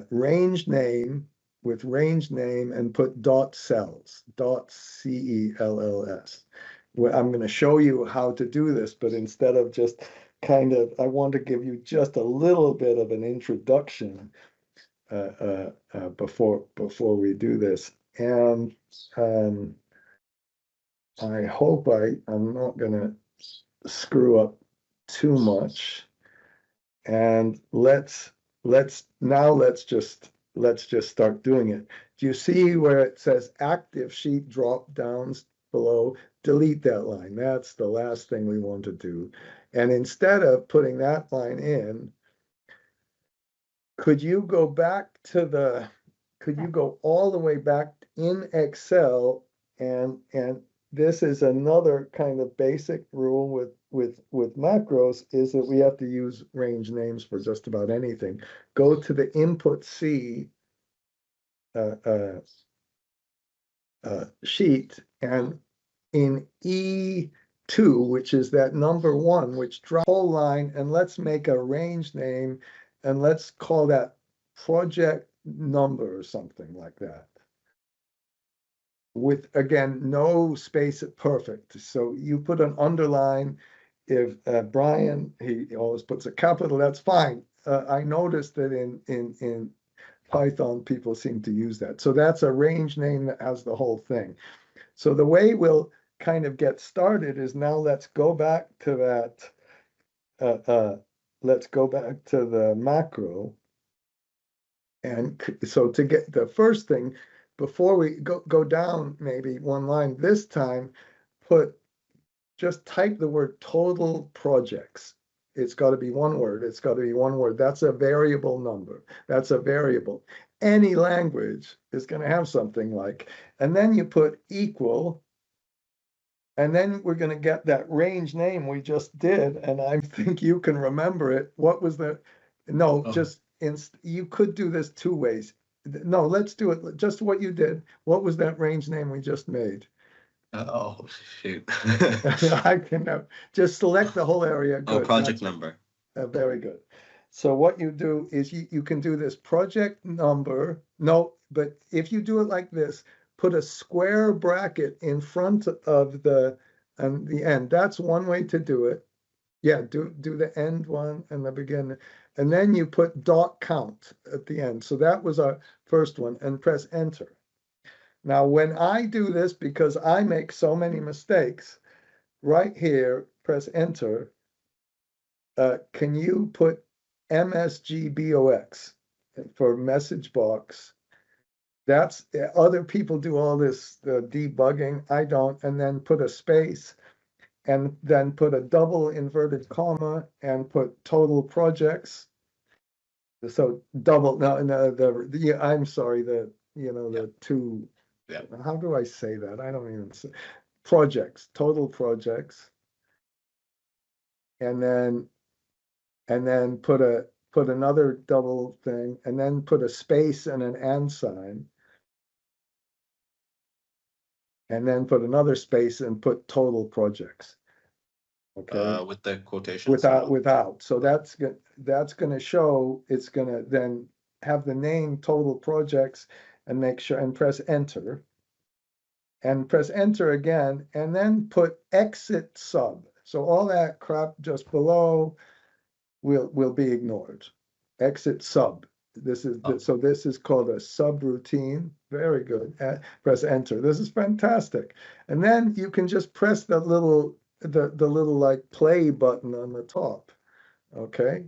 range name, and put dot cells, cells. Well, I'm going to show you how to do this, but instead of just kind of, I want to give you just a little bit of an introduction before we do this. And I hope I'm not going to screw up too much. And let's just start doing it. Do you see where it says active sheet drop downs below? Delete that line. That's the last thing we want to do. And instead of putting that line in, could you go all the way back in Excel, and this is another kind of basic rule with macros, is that we have to use range names for just about anything. Go to the input C sheet, and in E2, which is that number 1, which draws the whole line, and let's make a range name, and let's call that project number or something like that. With, again, no space at perfect. So you put an underline. If Brian, he always puts a capital, that's fine. I noticed that in Python, people seem to use that. So that's a range name that has the whole thing. So the way we'll kind of get started is, now let's go back to that. Let's go back to the macro. And so to get the first thing, before we go down maybe one line, this time just type the word total projects. It's got to be one word. It's got to be one word. That's a variable number. That's a variable. Any language is going to have something like, and then you put equal, and then we're going to get that range name we just did, and I think you can remember it. What was the, no, just, you could do this 2 ways. No, let's do it just what you did. What was that range name we just made? Oh, shoot. I can just select the whole area. Oh, Good. project number. Very good. So what you do is you can do this project number. No, but if you do it like this, put a square bracket in front of the end. That's one way to do it. Yeah, do the end one and the beginning. And then you put dot count at the end. So that was our first one, and press enter. Now, when I do this, because I make so many mistakes, right here, press enter. Can you put MSGBOX for message box? That's, other people do all this debugging. I don't. And then put a space, and then put a double inverted comma, and put total projects. So double, no, I'm sorry, the two. Yeah. How do I say that? I don't even say projects, total projects. And then put another double thing, and then put a space and an and sign. And then put another space and put total projects. Okay. With the quotation. Without. So that's gonna show, it's gonna then have the name total projects, and make sure, and press enter. And press enter again, and then put exit sub. So all that crap just below will be ignored. Exit sub. This is so this is called a subroutine. Very good. Press enter. This is fantastic. And then you can just press the little like play button on the top. Okay.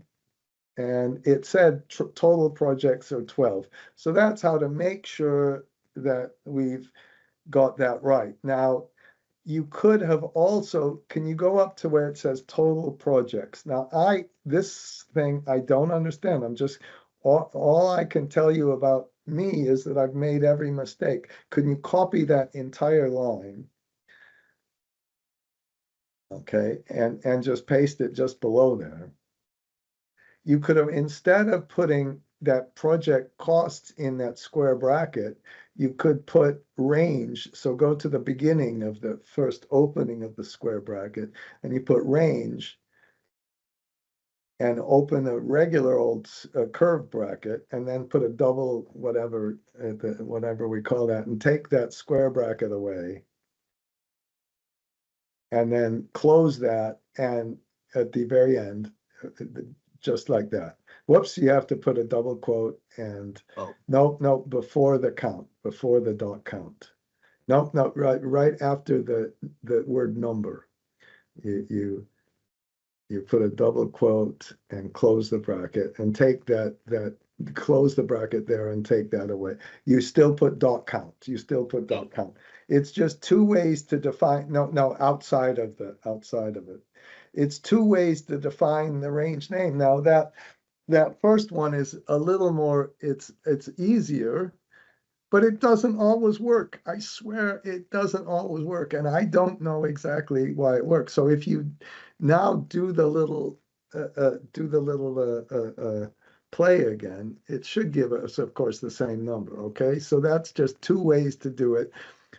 And it said total projects are 12. So that's how to make sure that we've got that right. Now, you could have also, can you go up to where it says total projects? Now, this thing, I don't understand. I'm just, all I can tell you about me is that I've made every mistake. Can you copy that entire line? Okay, and just paste it just below there. You could have, instead of putting that project costs in that square bracket, you could put range. So go to the beginning of the first opening of the square bracket, and you put range. and open a regular old curve bracket and then put a double whatever, whatever we call that, and take that square bracket away. And then close that, and at the very end, just like that. Whoops, you have to put a double quote and Oh, no, before the count, before the dot count. No, right after the word number. You put a double quote and close the bracket and take that close the bracket there and take that away. You still put dot count. You still put dot count. It's just two ways to define, no, outside of it. It's two ways to define the range name. Now that first one is a little more, it's easier, but it doesn't always work. I swear it doesn't always work, and I don't know exactly why it works. So if you now do the little play again, it should give us, of course, the same number. Okay, so that's just two ways to do it.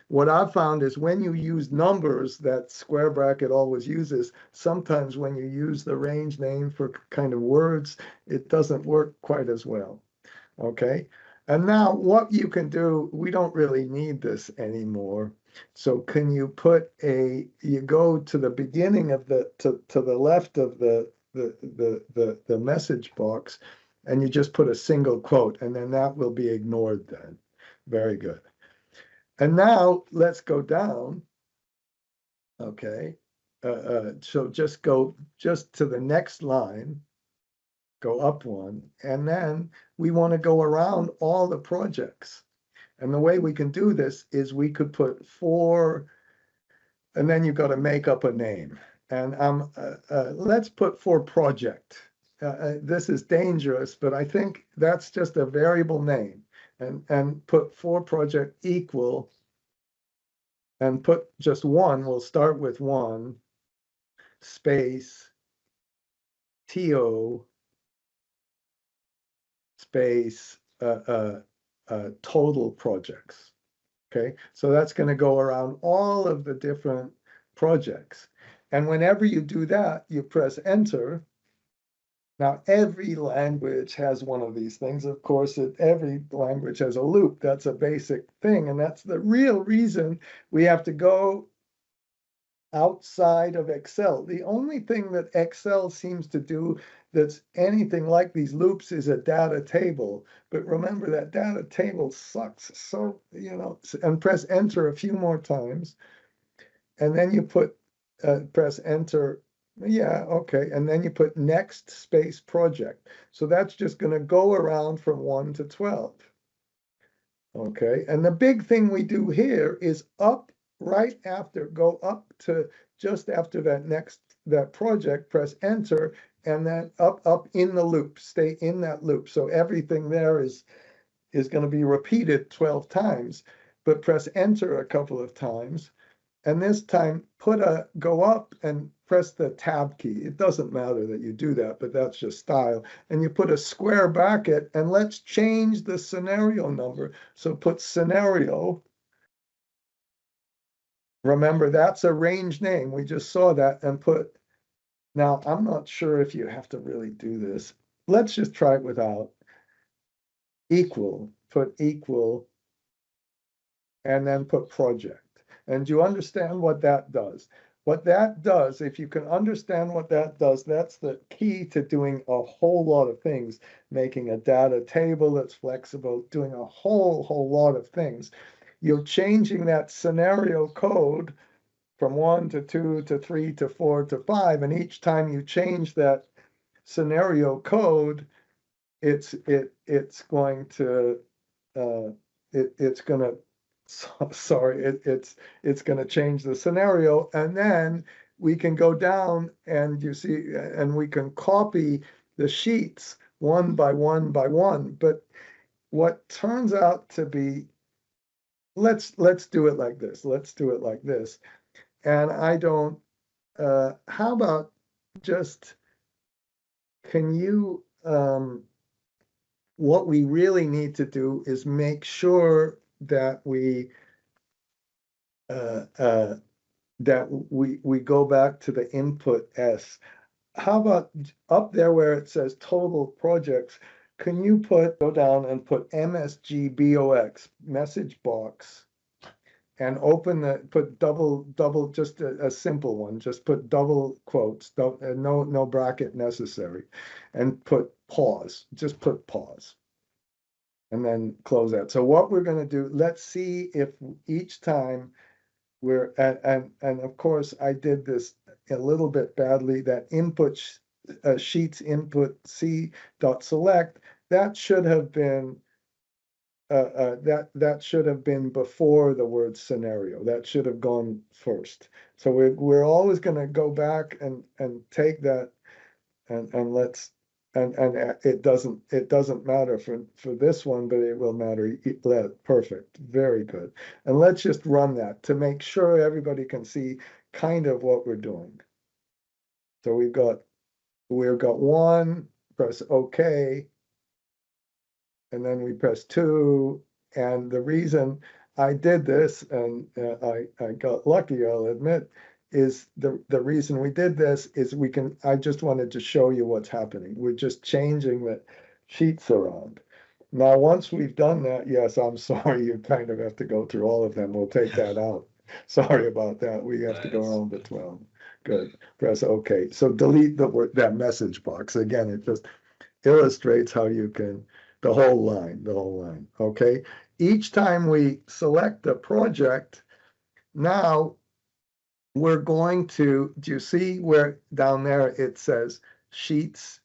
What I've found is when you use numbers that square bracket always uses, sometimes when you use the range name for kind of words, it doesn't work quite as well. Okay, and now what you can do, we don't really need this anymore. So can you put you go to the beginning of to the left of the message box, and you just put a single quote, and then that will be ignored then. Very good. And now let's go down. Okay, so just go to the next line, go up one, and then we want to go around all the projects. And the way we can do this is we could put 4, and then you've got to make up a name. And let's put 4 project. This is dangerous, but I think that's just a variable name. And put 4 project equal, and put just 1. We'll start with 1 space TO space total projects. Okay, so that's going to go around all of the different projects. And whenever you do that, you press enter. Now, every language has one of these things. Of course, every language has a loop. That's a basic thing. And that's the real reason we have to go outside of Excel. The only thing that Excel seems to do that's anything like these loops is a data table. But remember, that data table sucks. So, and press enter a few more times. And then you press enter. Yeah, okay. And then you put next space project. So that's just going to go around from 1 to 12. Okay. And the big thing we do here is up right after, go up to just after that project, press enter, and then up in the loop, stay in that loop. So everything there is going to be repeated 12 times, but press enter a couple of times. And this time go up and press the tab key. It doesn't matter that you do that, but that's just style. And you put a square bracket, and let's change the scenario number. So put scenario. Remember, that's a range name. We just saw that, and now I'm not sure if you have to really do this. Let's just try it without. Equal, put equal, and then put project. And do you understand what that does? What that does, if you can understand what that does, that's the key to doing a whole lot of things, making a data table that's flexible, doing a whole lot of things. You're changing that scenario code from 1 to 2 to 3 to 4 to 5, and each time you change that scenario code, it's going to it's going to change the scenario, and then we can go down and you see, and we can copy the sheets one by one by one. But what turns out to be, let's do it like this. Let's do it like this. And I don't, how about just, can you, what we really need to do is make sure that we we go back to the input S. how about up there where it says total projects? Can you go down and put MSGBOX, message box, and put double, just a simple one, just put double quotes, no bracket necessary, and put pause, just put pause. And then close that. So what we're gonna do, let's see if each time and of course, I did this a little bit badly, that sheets input C dot select, that should have been that should have been before the word scenario. That should have gone first. So we're always going to go back and take that and let's and it doesn't matter for this one, but it will matter. Perfect, very good. And let's just run that to make sure everybody can see kind of what we're doing. So we've got one, press OK, and then we press 2. And the reason I did this, and I got lucky, I'll admit, is the reason we did this is I just wanted to show you what's happening. We're just changing the sheets around. Now, once we've done that, yes, I'm sorry, you kind of have to go through all of them. We'll take that out. Sorry about that. We have to go around the 12. Good. Press OK. So delete that message box. Again, it just illustrates how you can, the whole line, okay? Each time we select a project, now we're going to, do you see where down there it says sheets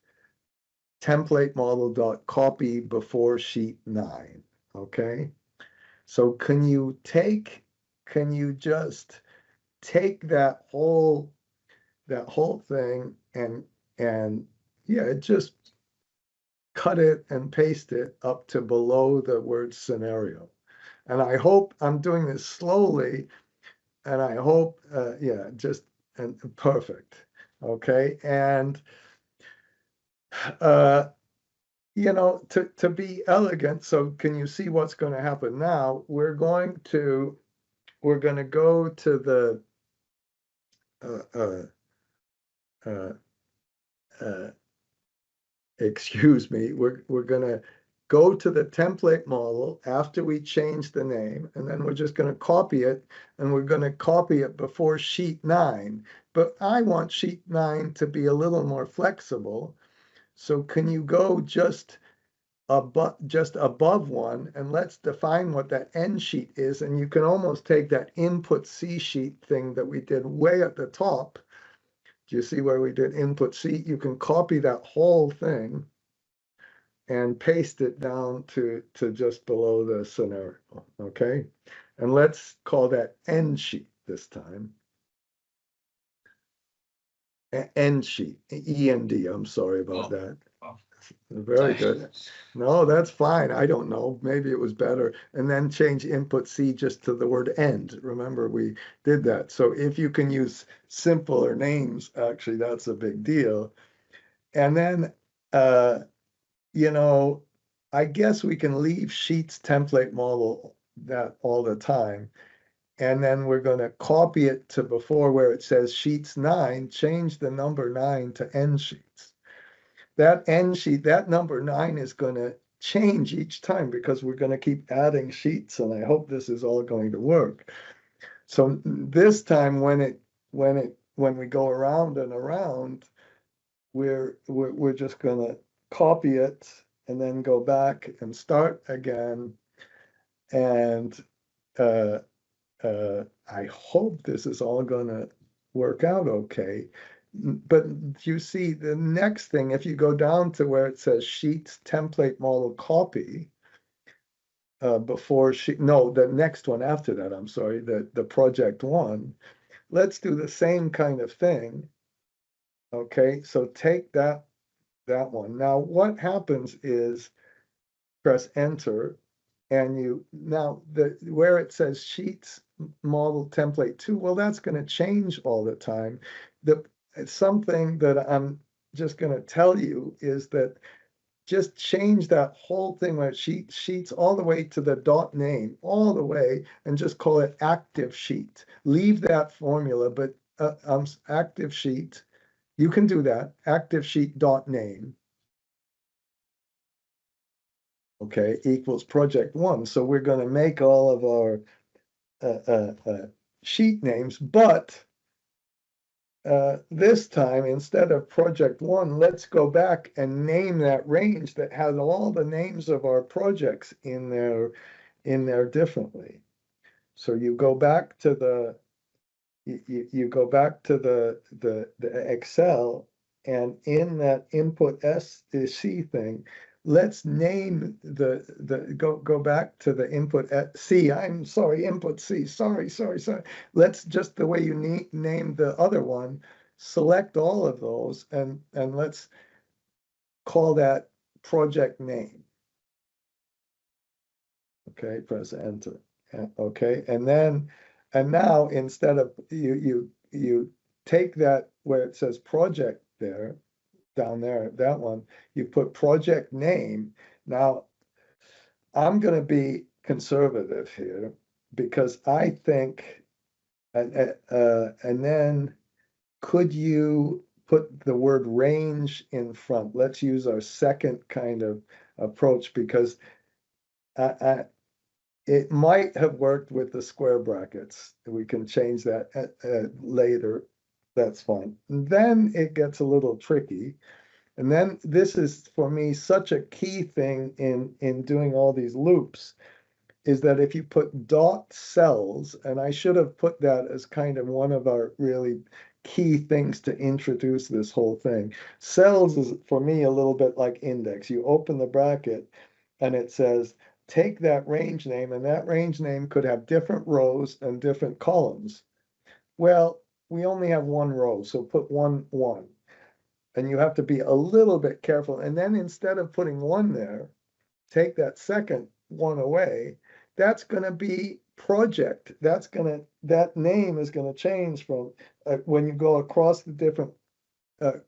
template model dot copy before sheet 9, okay? So can you just take that whole thing and yeah, just cut it and paste it up to below the word scenario. And I hope I'm doing this slowly, and I hope, yeah, just and perfect. Okay. And, you know, to be elegant, so can you see what's going to happen now? We're going to go to the, excuse me, we're going to go to the template model after we change the name, and then we're just going to copy it, and we're going to copy it before sheet 9. But I want sheet 9 to be a little more flexible. So can you go just above one, and let's define what that end sheet is, and you can almost take that input C sheet thing that we did way at the top. Do you see where we did input C? You can copy that whole thing and paste it down to just below the scenario, okay? And let's call that end sheet this time. End sheet, END, I'm sorry about that. Very good. No, that's fine. I don't know. Maybe it was better. And then change input C just to the word end. Remember, we did that. So if you can use simpler names, actually, that's a big deal. And then, you know, I guess we can leave sheets template model that all the time. And then we're going to copy it to before where it says sheets 9, change the number 9 to end sheets. That end sheet, that number 9 is going to change each time because we're going to keep adding sheets, and I hope this is all going to work. So this time when we go around and around, we're just going to copy it and then go back and start again. And I hope this is all going to work out okay. But you see the next thing, if you go down to where it says sheets template model copy, the next one after that, I'm sorry, the project one, let's do the same kind of thing. Okay, so take that one. Now what happens is press enter, and where it says sheets model template 2, well, that's going to change all the time. Something that I'm just going to tell you is that just change that whole thing where sheets all the way to the dot name, all the way, and just call it active sheet. Leave that formula, but active sheet, You can do that, active sheet dot name. Okay, equals project one. So we're gonna make all of our sheet names, but this time, instead of project one, let's go back and name that range that has all the names of our projects in there differently. So you go back to the you go back to the Excel, and in that input C thing, let's name go back to the input C. I'm sorry, input C. Sorry. Let's just the way you name the other one, select all of those and let's call that project name. Okay, press enter. Okay, and now instead of you take that where it says project there, down there, that one, you put project name. Now, I'm gonna be conservative here because I think, and then could you put the word range in front? Let's use our second kind of approach because I it might have worked with the square brackets. We can change that later. That's fine. And then it gets a little tricky. And then this is for me such a key thing in doing all these loops is that if you put dot cells, and I should have put that as kind of one of our really key things to introduce this whole thing. Cells is for me a little bit like index. You open the bracket and it says, take that range name, and that range name could have different rows and different columns. Well, we only have one row, so put 1, 1. And you have to be a little bit careful. And then instead of putting 1 there, take that second 1 away. That's going to be project. That name is going to change from when you go across the different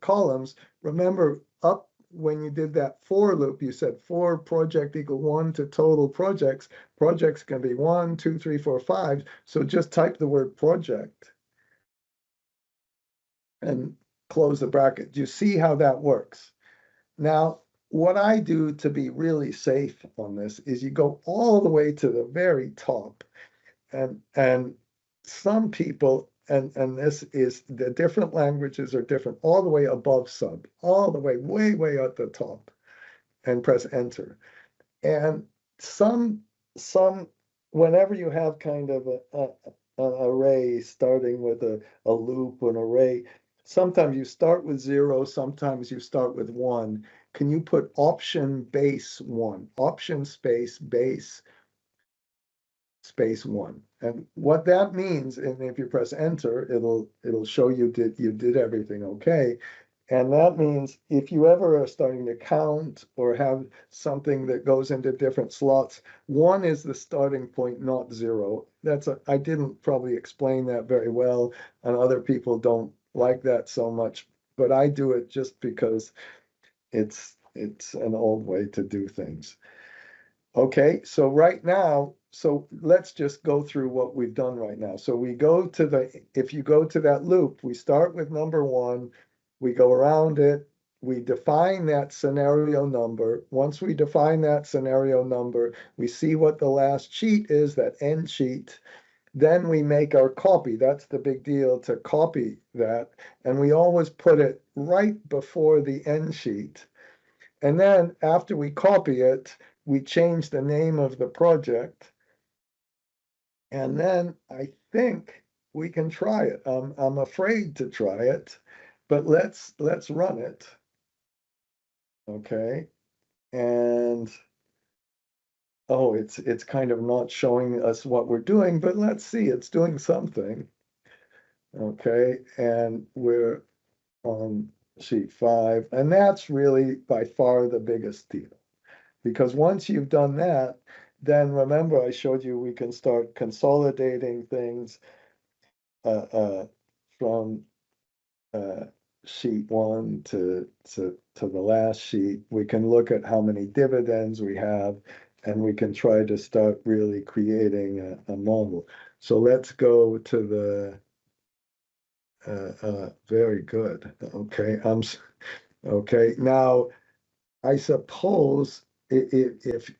columns. Remember, up when you did that for loop, you said for project equal 1 to total projects. Projects can be 1, 2, 3, 4, 5. So just type the word project and close the bracket. Do you see how that works? Now, what I do to be really safe on this is you go all the way to the very top, and some people, and this is the different languages are different, all the way above sub, all the way way at the top, and press enter. And some whenever you have kind of an array starting with a loop, an array, sometimes you start with 0, sometimes you start with 1. Can you put option base 1, option space base space 1? And what that means, and if you press enter, it'll show you did everything okay. And that means if you ever are starting to count or have something that goes into different slots, 1 is the starting point, not 0. I didn't probably explain that very well, and other people don't like that so much, but I do it just because it's an old way to do things. Okay, so right now, so let's just go through what we've done right now. So we go to if you go to that loop, we start with number 1, we go around it, we define that scenario number. Once we define that scenario number, we see what the last sheet is, that end sheet. Then we make our copy. That's the big deal, to copy that. And we always put it right before the end sheet. And then after we copy it, we change the name of the project. And then I think we can try it. I'm afraid to try it, but let's run it. Okay. And oh, it's kind of not showing us what we're doing, but let's see, it's doing something. Okay, and we're on sheet 5, and that's really by far the biggest deal. Because once you've done that, then remember I showed you we can start consolidating things from sheet 1 to the last sheet. We can look at how many dividends we have, and we can try to start really creating a model. So let's go to Very good. Okay, okay, now, I suppose if,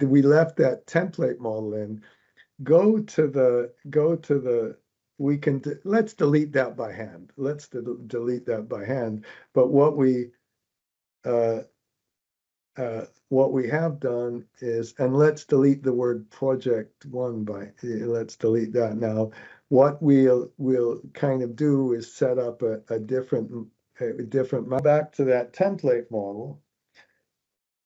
we left that template model in, go to the, we can, let's delete that by hand. Let's delete that by hand. But uh, what we have done is, and let's delete the word project one let's delete that now. What we'll kind of do is set up a different, back to that template model.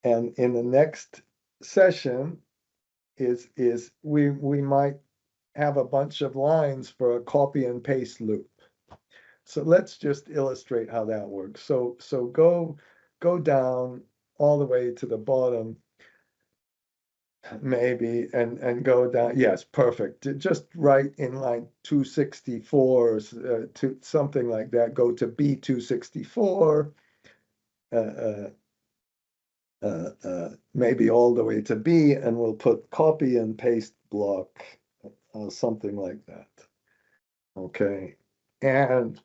And in the next session is we might have a bunch of lines for a copy and paste loop. So let's just illustrate how that works. So go down all the way to the bottom, maybe, and go down. Yes, perfect. Just right in line 264, to something like that. Go to B264. Maybe all the way to B, and we'll put copy and paste block, something like that. Okay, and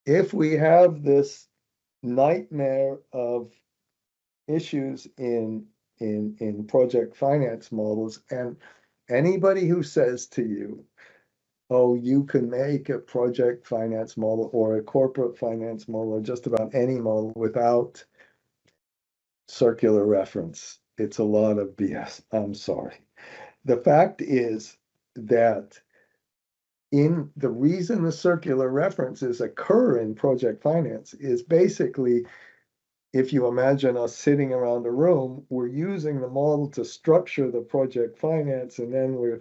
if we have this nightmare of issues in project finance models, and anybody who says to you, oh, you can make a project finance model or a corporate finance model or just about any model without circular reference, it's a lot of BS. I'm sorry. The fact is that the reason the circular references occur in project finance is basically, if you imagine us sitting around a room, we're using the model to structure the project finance, and then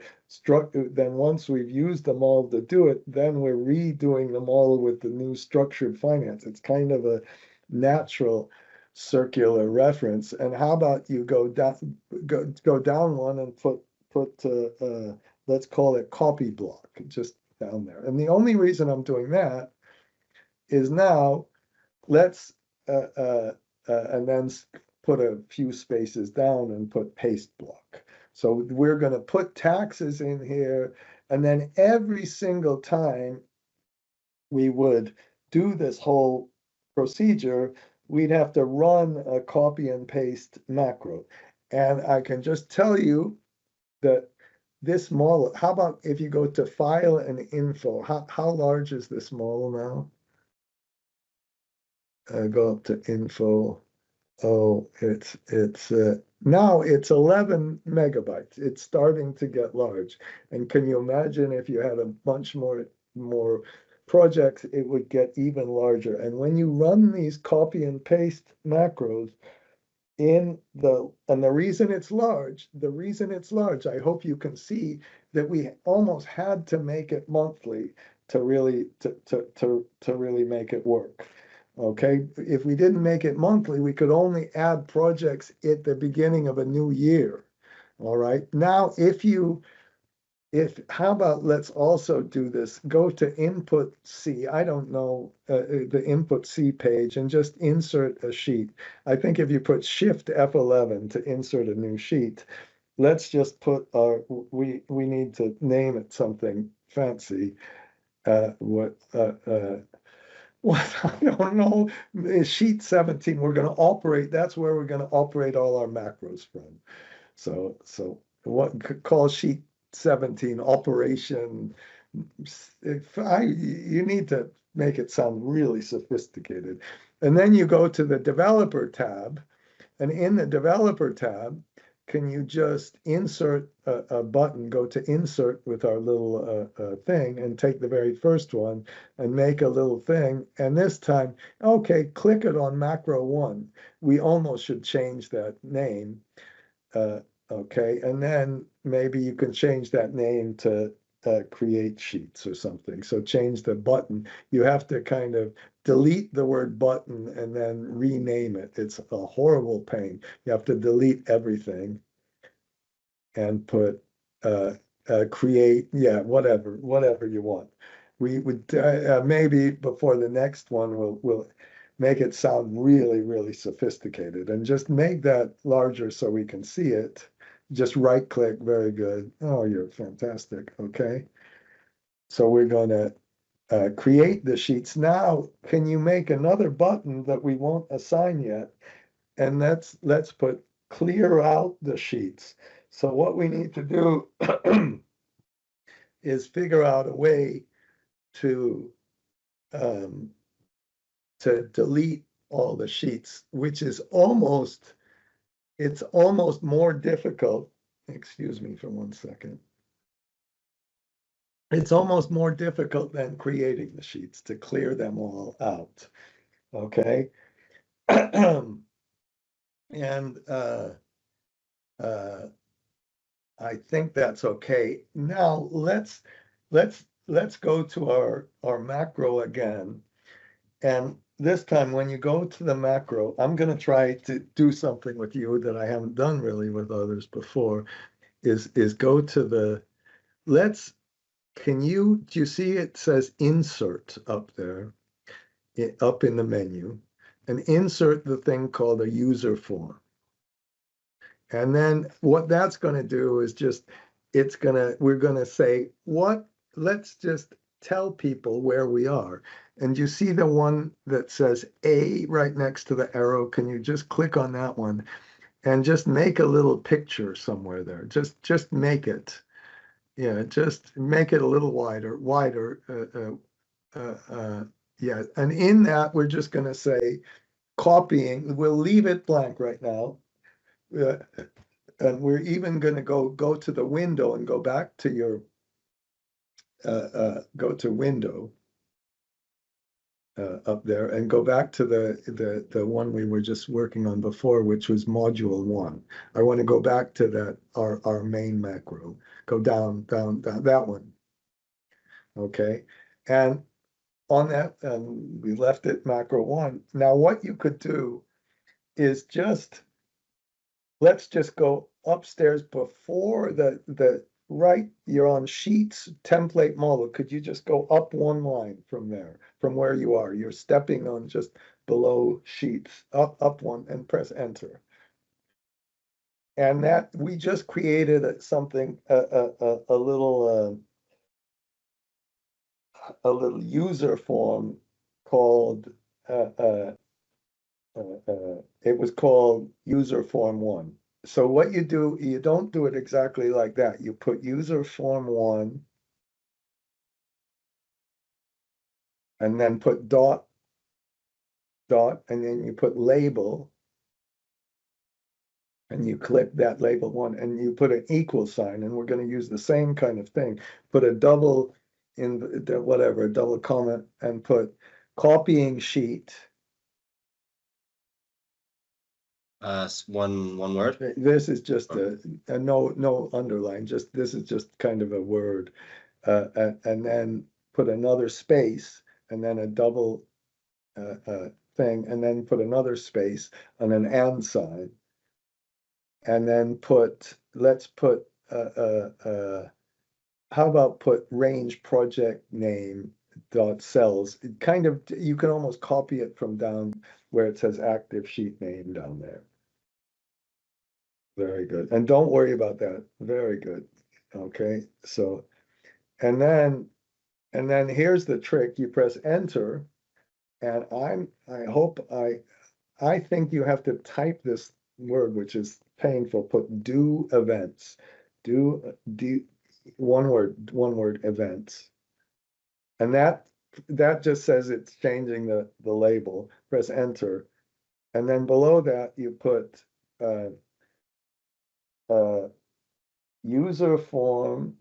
then once we've used the model to do it, then we're redoing the model with the new structured finance. It's kind of a natural circular reference. And how about you go down one and put let's call it copy block, just down there. And the only reason I'm doing that is now let's and then put a few spaces down and put paste block. So we're going to put taxes in here, and then every single time we would do this whole procedure, we'd have to run a copy and paste macro. And I can just tell you that this model, how about if you go to file and info, how large is this model now? Go up to info. Oh, now it's 11 megabytes. It's starting to get large. And can you imagine if you had a bunch more projects, it would get even larger. And when you run these copy and paste macros and the reason it's large, I hope you can see that we almost had to make it monthly to really make it work. Okay, if we didn't make it monthly, we could only add projects at the beginning of a new year. All right, now how about let's also do this, go to input C, I don't know, the input C page, and just insert a sheet. I think if you put Shift F11 to insert a new sheet, let's just put we need to name it something fancy. What I don't know, sheet 17, we're going to operate, that's where we're going to operate all our macros from. So what, call sheet 17 operation. You need to make it sound really sophisticated. And then you go to the developer tab, and in the developer tab, can you just insert a button, go to insert with our little thing, and take the very first one and make a little thing. And this time, okay, click it on macro 1. We almost should change that name. Okay, and then maybe you can change that name to create sheets or something. So change the button. You have to kind of delete the word button and then rename it. It's a horrible pain. You have to delete everything and put create, yeah, whatever you want. We would maybe before the next one we'll make it sound really, really sophisticated, and just make that larger so we can see it. Just right click, very good. Oh, you're fantastic. Okay. So we're gonna create the sheets. Now, can you make another button that we won't assign yet? And let's put clear out the sheets. So what we need to do is figure out a way to delete all the sheets, which is it's almost more difficult. Excuse me for 1 second. It's almost more difficult than creating the sheets to clear them all out. Okay. And I think that's okay. Now let's go to our macro again. And this time when you go to the macro, I'm going to try to do something with you that I haven't done really with others before, is go to the, do you see it says insert up there, up in the menu, and insert the thing called a user form. And then what that's going to do is we're going to say, let's just tell people where we are. And you see the one that says A right next to the arrow? Can you just click on that one and just make a little picture somewhere there? Just make it. Yeah, just make it a little wider. Yeah, and in that, we're just going to say copying. We'll leave it blank right now. And we're even going to go to the window and go back to your go to window up there and go back to the one we were just working on before, which was module 1. I want to go back to that our main macro. Go down that one. Okay, and on that, we left it macro 1. Now what you could do is let's just go upstairs before right, you're on sheets, template model. Could you just go up 1 line from there, from where you are? You're stepping on just below sheets, up 1 and press enter. And that we just created something, a little user form called, it was called user form 1. So what you do, you don't do it exactly like that. You put user form 1 and then put dot, and then you put label and you click that label 1 and you put an equal sign, and we're going to use the same kind of thing. Put a double in the whatever, a double comment, and put copying sheet. One word. This is just a no underline, just this is just kind of a word. And then put another space and then a double thing, and then put another space and an and sign. And then let's put how about put range project name dot cells. It kind of, you can almost copy it from down where it says active sheet name down there. Very good. And don't worry about that. Very good. Okay, so, and then here's the trick. You press enter, and I think you have to type this word, which is painful. Put do events, do one word events, and that just says it's changing the label. Press enter, and then below that you put user form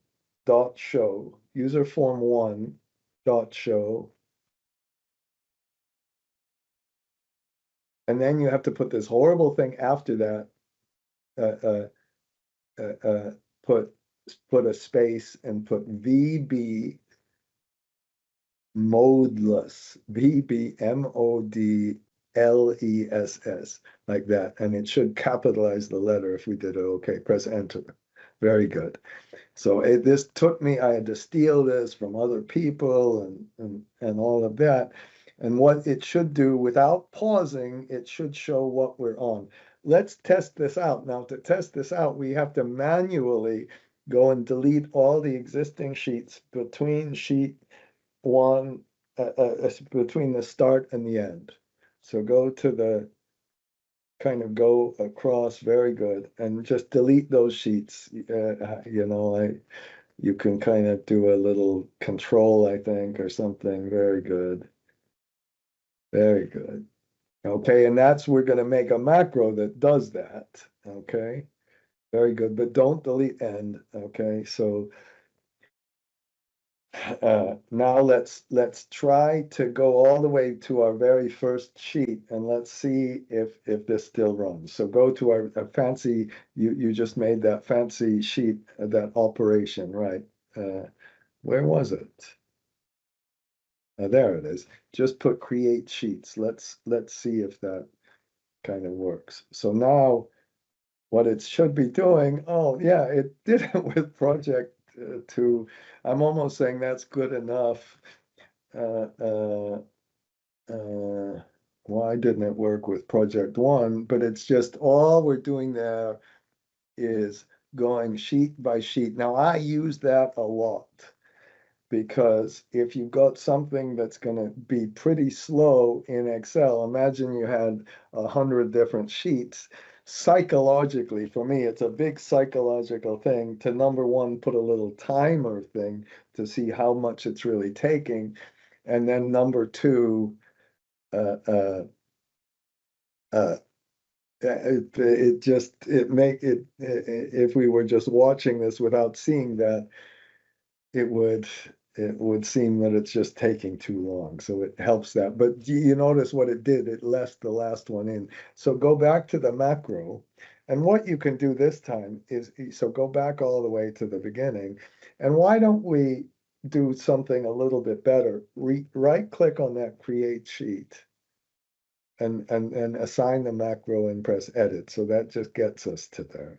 dot show, user form 1 dot show. And then you have to put this horrible thing after that, put a space and put VB modeless, VB MODLESS, like that. And it should capitalize the letter if we did it. Okay, press enter. Very good. So this took me, I had to steal this from other people and all of that. And what it should do without pausing, it should show what we're on. Let's test this out. Now, to test this out, we have to manually go and delete all the existing sheets between sheet one, between the start and the end. So go to the, kind of go across, very good, and just delete those sheets. You know, you can kind of do a little control, I think, or something. Very good. Very good. Okay, and that's, we're gonna make a macro that does that, okay? Very good, but don't delete end, okay? So now let's try to go all the way to our very first sheet and let's see if this still runs. So go to our fancy, you just made that fancy sheet, that operation, right? Where was it? There it is. Just put create sheets. Let's see if that kind of works. So now what it should be doing, oh yeah, it did it with project 2. I'm almost saying that's good enough. Uh, uh, why didn't it work with project 1? But it's just all we're doing there is going sheet by sheet. Now I use that a lot, because if you've got something that's going to be pretty slow in Excel, imagine you had 100 different sheets. Psychologically, for me, it's a big psychological thing to, number one, put a little timer thing to see how much it's really taking. And then number two, uh, uh, uh, it just, if we were just watching this without seeing that, it would seem that it's just taking too long. So it helps that. But you notice what it did? It left the last one in. So go back to the macro. And what you can do this time is, so go back all the way to the beginning. And why don't we do something a little bit better? Right click on that create sheet and assign the macro and press edit. So that just gets us to there.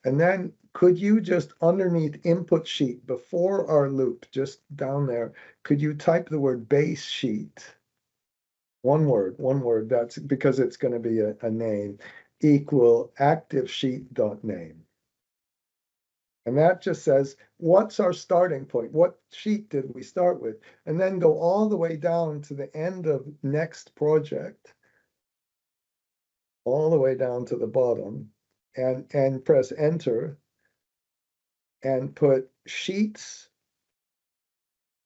And then could you just underneath input sheet before our loop, just down there, could you type the word base sheet? One word, that's because it's going to be a name, equal active sheet dot name. And that just says, what's our starting point? What sheet did we start with? And then go all the way down to the end of next project, all the way down to the bottom, and press enter and put sheets,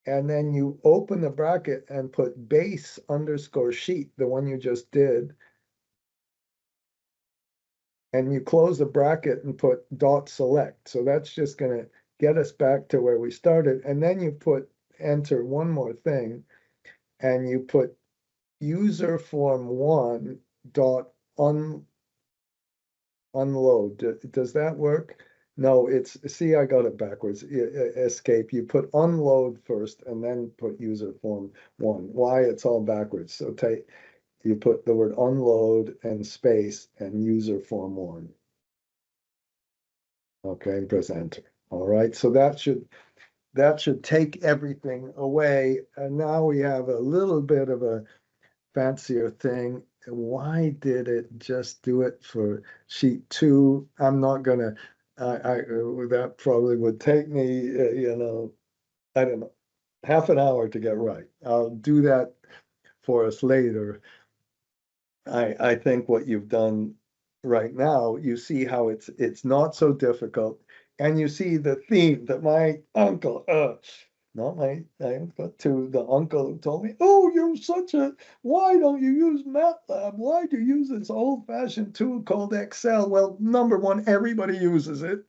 and then you open the bracket and put base underscore sheet, the one you just did. And you close the bracket and put dot select. So that's just gonna get us back to where we started. And then you put enter one more thing, and you put user form 1 dot unload. Does that work? No, it's, see, I got it backwards. Escape. You put unload first and then put user form 1. Why? It's all backwards. So you put the word unload and space and user form 1. Okay, and press enter. All right, so that should take everything away. And now we have a little bit of a fancier thing. Why did it just do it for sheet 2? I'm not gonna, that probably would take me, I don't know, half an hour to get right. I'll do that for us later. I think what you've done right now, you see how it's not so difficult. And you see the theme that my uncle, not my but to the uncle who told me, oh, you're such a, why don't you use MATLAB? Why do you use this old-fashioned tool called Excel? Well, number one, everybody uses it,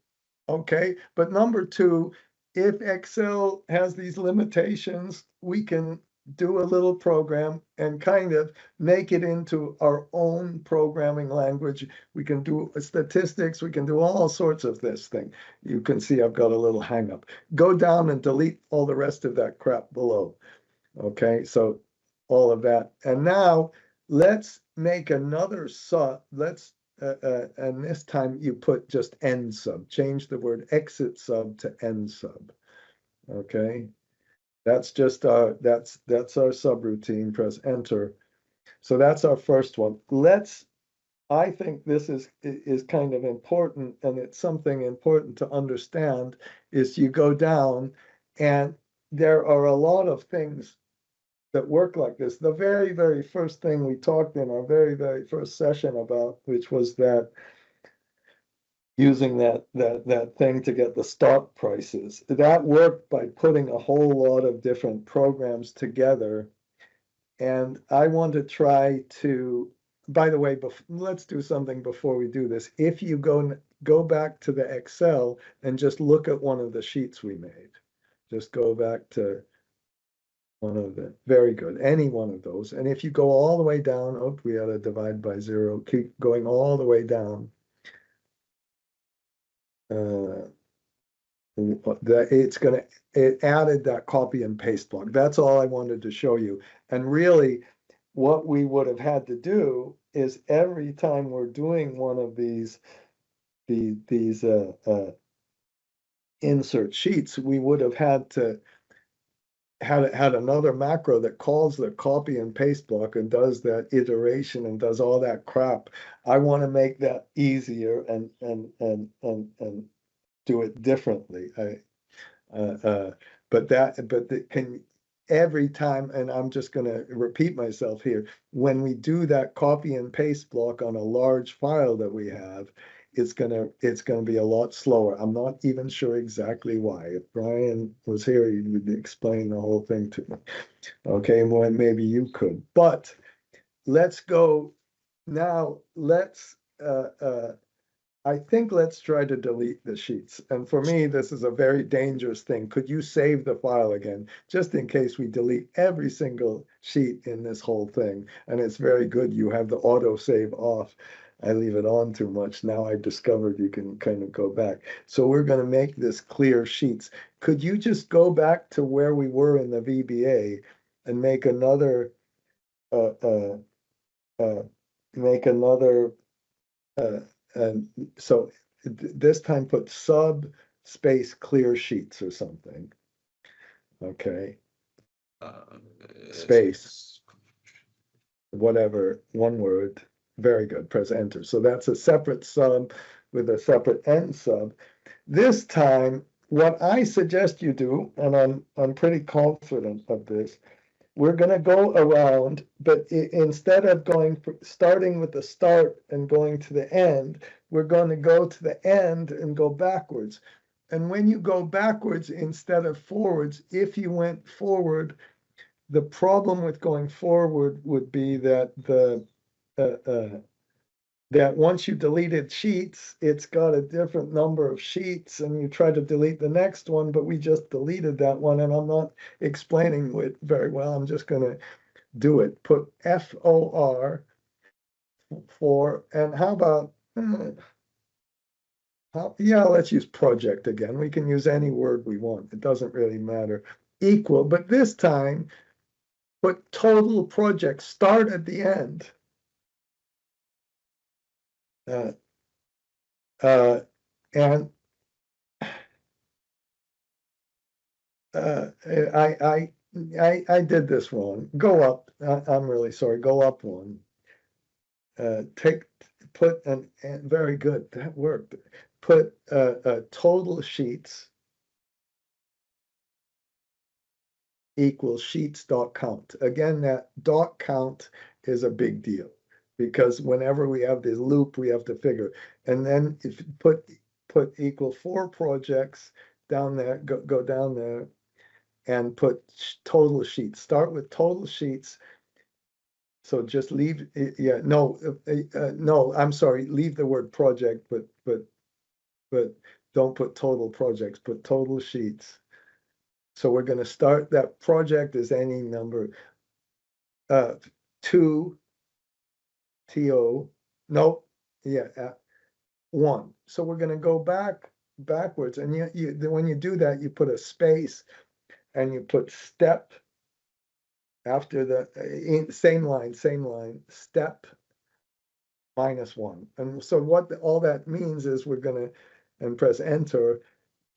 okay? But number two, if Excel has these limitations, we can do a little program and kind of make it into our own programming language. We can do statistics, we can do all sorts of this thing. You can see I've got a little hang up. Go down and delete all the rest of that crap below. Okay, so all of that. And now let's make another sub. And this time you put just end sub. Change the word exit sub to end sub. Okay. That's just that's our subroutine. Press enter. So that's our first one. I think this is kind of important, and it's something important to understand, is you go down and there are a lot of things that work like this. The very, very first thing we talked in our very, very first session about, which was that using that thing to get the stock prices, that worked by putting a whole lot of different programs together. And I want to try to, by the way, let's do something before we do this. If you go back to the Excel and just look at one of the sheets we made, just go back to one of the, very good, any one of those. And if you go all the way down, oh, we had to divide by 0, keep going all the way down. That it added that copy and paste block. That's all I wanted to show you. And really, what we would have had to do is every time we're doing one of these insert sheets, we would have had to had another macro that calls the copy and paste block and does that iteration and does all that crap. I want to make that easier and do it differently. Every time, and I'm just going to repeat myself here, when we do that copy and paste block on a large file that we have, it's gonna be a lot slower. I'm not even sure exactly why. If Brian was here, he would explain the whole thing to me. Okay, well, maybe you could. But let's go now. I think let's try to delete the sheets. And for me, this is a very dangerous thing. Could you save the file again, just in case we delete every single sheet in this whole thing? And it's very good you have the auto save off. I leave it on too much. Now I've discovered you can kind of go back. So we're going to make this clear sheets. Could you just go back to where we were in the VBA and make another and so this time put sub space clear sheets or something. Okay, space, whatever, one word. Very good, press enter. So that's a separate sub with a separate end sub. This time, what I suggest you do, and I'm pretty confident of this, we're gonna go around, but instead of starting with the start and going to the end, we're going to go to the end and go backwards. And when you go backwards instead of forwards, if you went forward, the problem with going forward would be that that once you deleted sheets, it's got a different number of sheets and you try to delete the next one, but we just deleted that one and I'm not explaining it very well. I'm just going to do it. Put FOR for, and how about, yeah, let's use project again. We can use any word we want. It doesn't really matter. Equal, but this time, put total project, start at the end. And I did this wrong. Go up. I'm really sorry. Go up one. Put and very good. That worked. Put total sheets equals sheets dot count. Again, that dot count is a big deal because whenever we have this loop, we have to figure. And then if you put equal 4 projects down there, go down there and put total sheets. Start with total sheets. So just leave, yeah, no, no, I'm sorry, leave the word project, but don't put total projects, put total sheets. So we're going to start, that project is any number, 2, TO, nope, yeah, 1. So we're going to go backwards, and when you do that, you put a space and you put step after the same line, step -1. And so what all that means is we're going to, and press enter,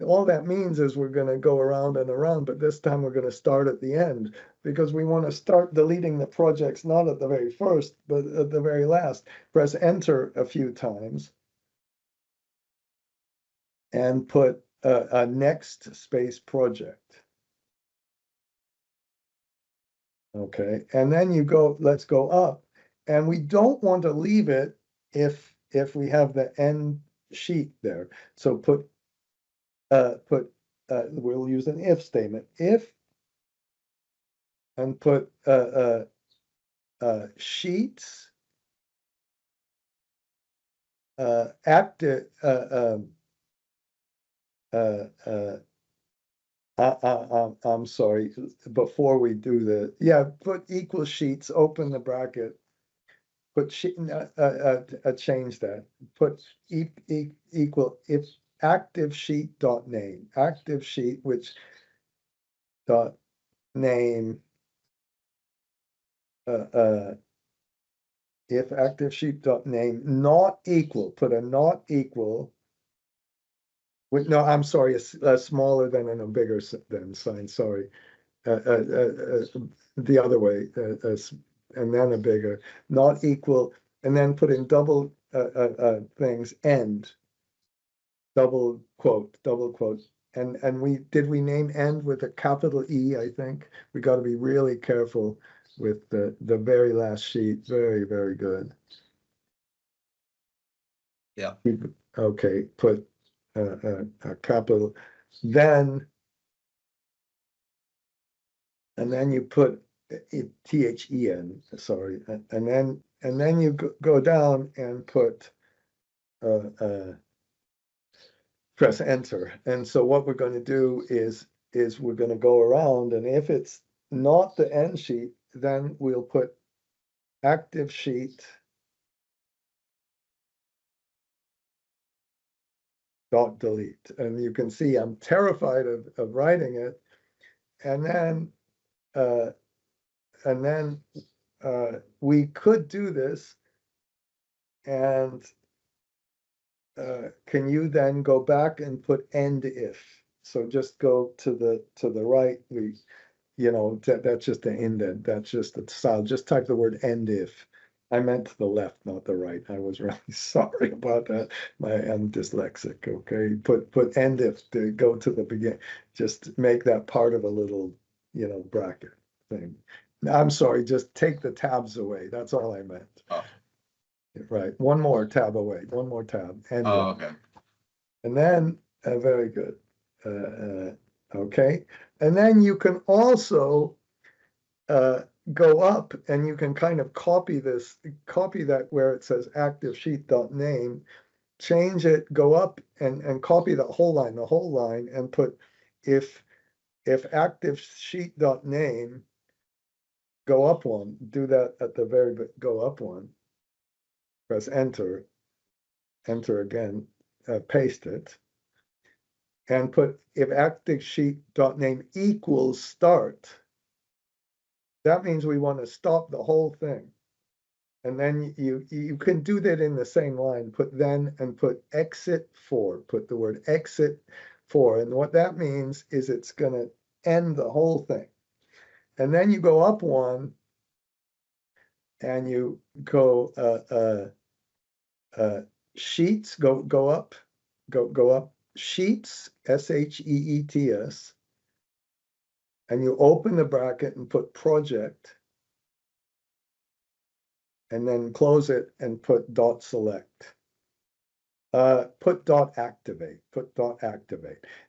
all that means is we're going to go around and around, but this time we're going to start at the end because we want to start deleting the projects not at the very first, but at the very last. Press enter a few times and put a next space project. Okay, and then you go, let's go up, and we don't want to leave it if we have the end sheet there. So we'll use an if statement, if, and put, sheets, active, I'm sorry, before we do put equal sheets, open the bracket. Put sheet, change that, put equal, if active sheet dot name, active sheet, which dot name, if active sheet dot name not equal, put a not equal. No, I'm sorry, a smaller than and a bigger than sign, sorry. The other way, and then a bigger, not equal, and then put in double, things, end. Double quote, double quote. And we name end with a capital E, I think. We gotta be really careful with the very last sheet. Very, very good. Yeah. Okay, put a capital, then. And then you put THEN, sorry, and then you go down and put press enter. And so what we're going to do is we're going to go around, and if it's not the end sheet, then we'll put active sheet dot delete. And you can see I'm terrified of writing it. And then we could do this, and can you then go back and put end if? So just go to the right, that's just the indent, that's just the style, just type the word end if. I meant to the left, not the right. I was really sorry about that. I'm dyslexic, okay? Put end if to go to the beginning. Just make that part of a little, bracket thing. I'm sorry, just take the tabs away. That's all I meant. Oh. Right, one more tab away, one more tab, and Okay. and then, very good. Okay, and then you can also go up, and you can kind of copy that where it says active sheet dot name, change it, go up and copy the whole line, and put if active sheet dot name, go up one, do that at the very, go up one, press enter again, paste it, and put if active sheet dot name equals start. That means we want to stop the whole thing. And then you can do that in the same line, put then and put exit for, put the word exit for. And what that means is it's going to end the whole thing. And then you go up one, and you go sheets, go up, go up, sheets, SHEETS, and you open the bracket and put project, and then close it and put dot select. Put dot activate,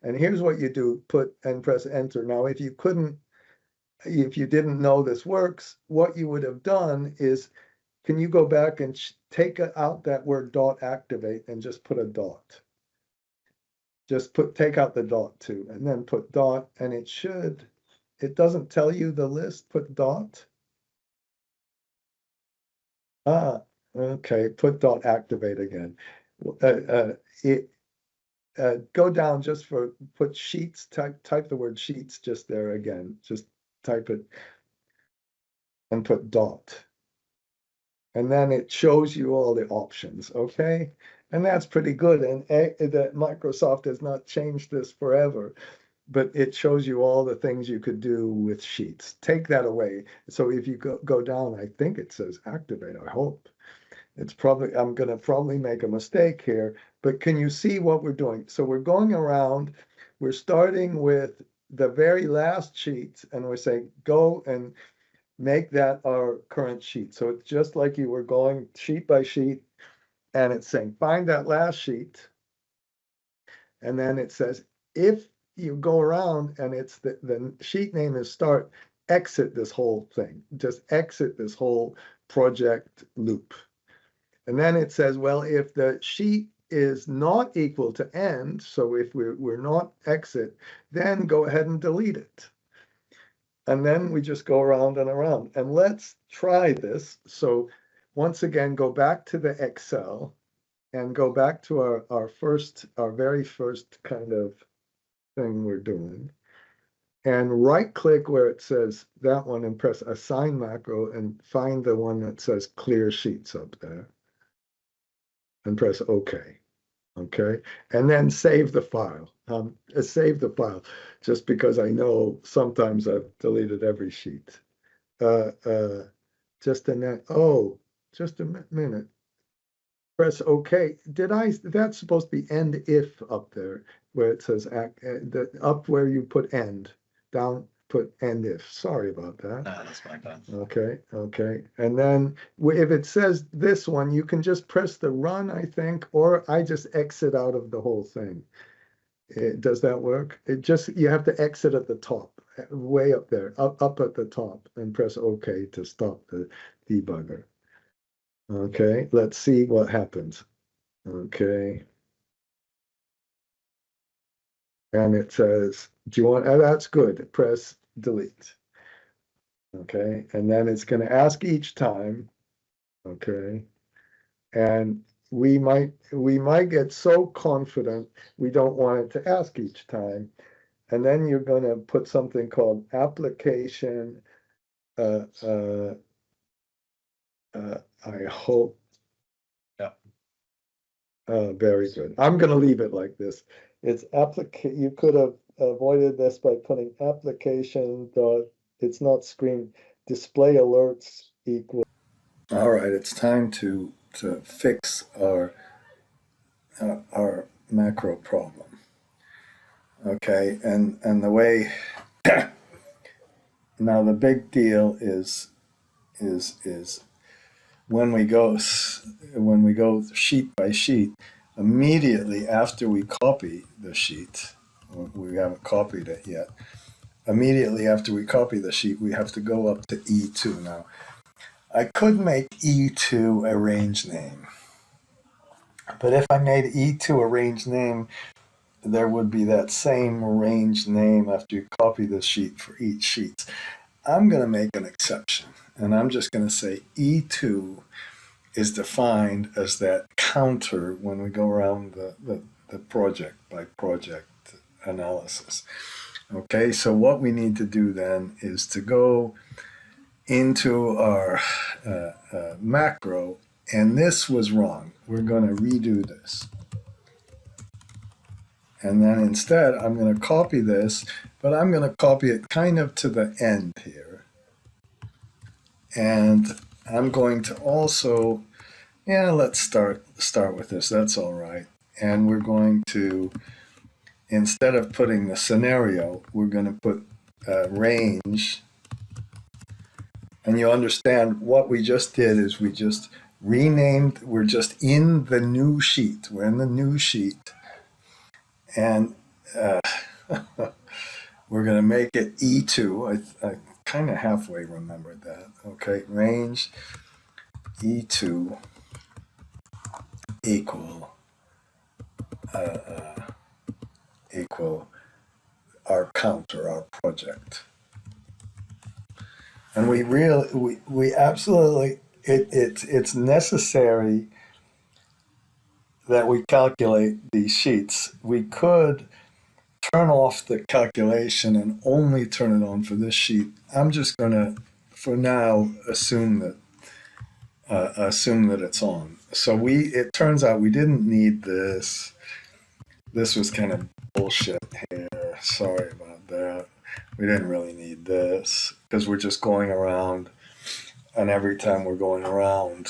And here's what you do, put and press enter. Now, if you didn't know this works, what you would have done is, can you go back and take out that word dot activate and just put a dot? Just take out the dot too, and then put dot, and it doesn't tell you the list, put dot. Okay, put dot activate again. Go down just put sheets, type the word sheets just there again, just type it and put dot. And then it shows you all the options, okay? And that's pretty good. And that Microsoft has not changed this forever, but it shows you all the things you could do with sheets. Take that away. So if you go down, I think it says activate, I hope. I'm gonna probably make a mistake here, but can you see what we're doing? So we're going around, we're starting with the very last sheet, and we're saying go and make that our current sheet. So it's just like you were going sheet by sheet, and it's saying, find that last sheet. And then it says, if you go around and it's the sheet name is start, exit this whole thing, just exit this whole project loop. And then it says, well, if the sheet is not equal to end, so if we're not exit, then go ahead and delete it. And then we just go around and around. And let's try this. So once again, go back to the Excel and go back to our very first kind of thing we're doing. And right click where it says that one and press assign macro and find the one that says clear sheets up there. And press OK. Okay, and then save the file. Save the file, just because I know sometimes I've deleted every sheet. Just a minute. Oh, just a minute. Press OK. That's supposed to be end if up there, where it says up where you put end, down put end if. Sorry about that. That's fine. Okay, okay. And then if it says this one, you can just press the run, I think, or I just exit out of the whole thing. Does that work? You have to exit at the top, way up there, up at the top, and press OK to stop the debugger. Okay, let's see what happens. Okay. And it says, do you want, that's good, press delete. Okay, and then it's going to ask each time. Okay, and we might get so confident we don't want it to ask each time, and then you're going to put something called application. I hope. Yeah. Very good. I'm going to leave it like this. It's You could have avoided this by putting application dot. It's not screen display alerts equal. All right, it's time to fix our macro problem. Okay, and the way now the big deal is when we go sheet by sheet, immediately after we copy the sheet, we haven't copied it yet. Immediately after we copy the sheet, we have to go up to E2 now. I could make E2 a range name, but if I made E2 a range name, there would be that same range name after you copy the sheet for each sheet. I'm going to make an exception, and I'm just going to say E2 is defined as that counter when we go around the project by project analysis. Okay, so what we need to do then is to go into our macro, and this was wrong. We're going to redo this. And then instead, I'm going to copy this, but I'm going to copy it kind of to the end here. And I'm going to also, let's start with this. That's all right. And we're going to, instead of putting the scenario, we're going to put range. And you understand what we just did is we just renamed, we're just in the new sheet. We're in the new sheet. And we're going to make it E2. I kind of halfway remembered that. Okay, range E2 equal our counter, our project. And we absolutely, it's necessary that we calculate these sheets. We could turn off the calculation and only turn it on for this sheet. I'm just going to, for now, assume that it's on. So it turns out we didn't need this. This was kind of bullshit here. Sorry about that. We didn't really need this because we're just going around, and every time we're going around,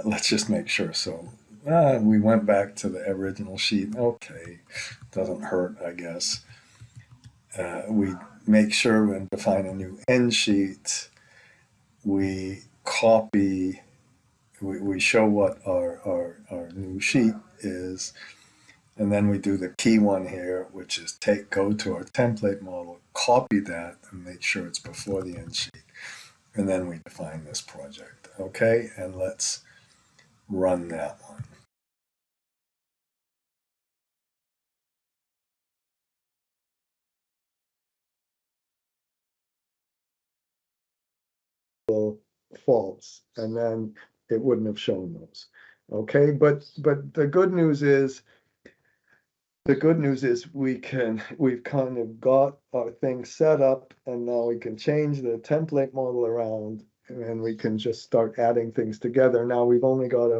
let's just make sure. So we went back to the original sheet. Okay, doesn't hurt, I guess. we make sure when define a new end sheet, we copy, we show what our new sheet is, and then we do the key one here, which is go to our template model, copy that, and make sure it's before the end sheet. And then we define this project. Okay, and let's run that one. False, and then it wouldn't have shown those. Okay, but the good news is we've kind of got our thing set up, and now we can change the template model around, and we can just start adding things together. Now we've only got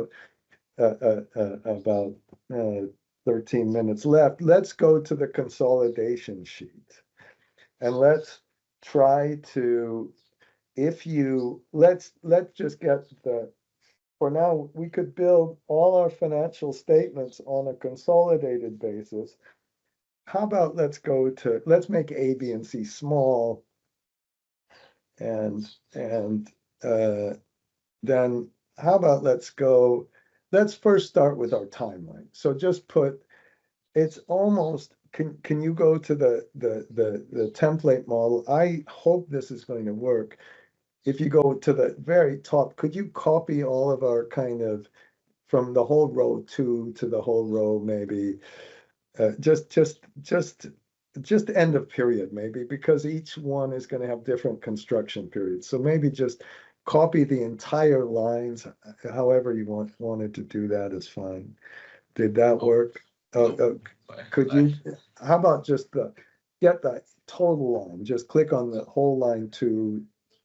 about 13 minutes left. Let's go to the consolidation sheet, and let's try to, let's just get for now, we could build all our financial statements on a consolidated basis. How about let's make A, B, and C small, and then how about let's first start with our timeline. So just it's almost, can you go to the template model? I hope this is going to work. If you go to the very top, could you copy all of our kind of, from the whole row 2 to the whole row, maybe, just end of period, maybe, because each one is going to have different construction periods. So maybe just copy the entire lines, however you wanted to do that is fine. Did that work? Could you, how about just get the total line, just click on the whole line 2,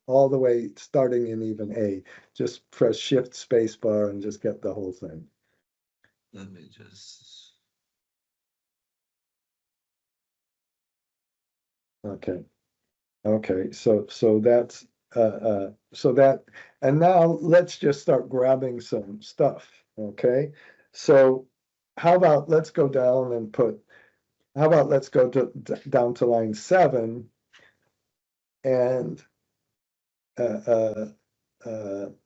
all the way starting in even A. Just press Shift space bar and just get the whole thing. Let me just. Okay. Okay, so that's so that, and now let's just start grabbing some stuff. Okay, so how about let's go down and let's go down to line 7, and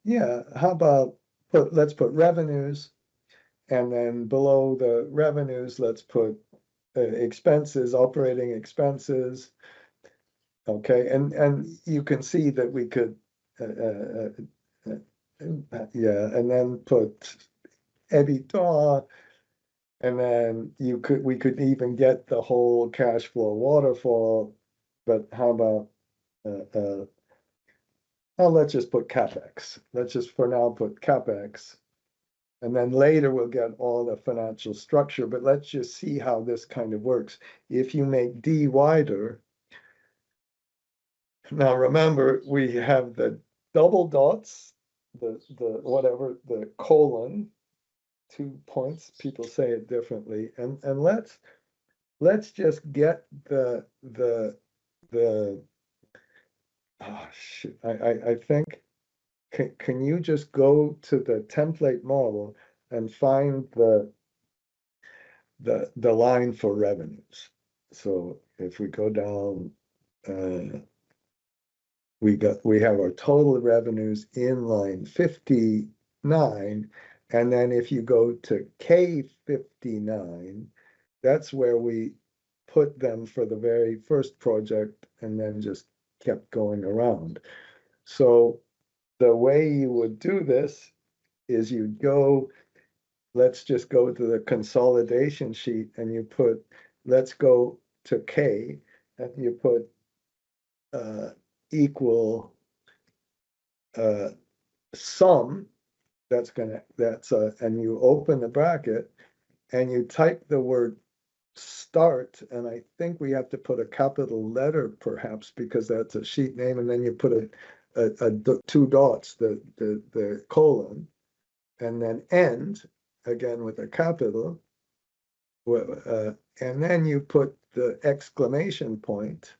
yeah, how about let's put revenues, and then below the revenues, let's put expenses, operating expenses. Okay, and you can see that we could, yeah, and then put EBITDA, and then we could even get the whole cash flow waterfall. But how about, oh, let's just put CapEx. Let's just for now put CapEx. And then later we'll get all the financial structure, but let's just see how this kind of works. If you make D wider, now remember, we have the double dots, the whatever, the colon, 2 points, people say it differently, and let's just get the oh shit, I think, can you just go to the template model and find the line for revenues? So if we go down, we have our total revenues in line 59, and then if you go to K59, that's where we put them for the very first project, and then just kept going around. So the way you would do this is you'd go, let's just go to the consolidation sheet, and you put, let's go to K, and you put equal sum, and you open the bracket, and you type the word start, and I think we have to put a capital letter perhaps, because that's a sheet name, and then you put a 2 dots, the colon, and then end, again with a capital, and then you put the exclamation point.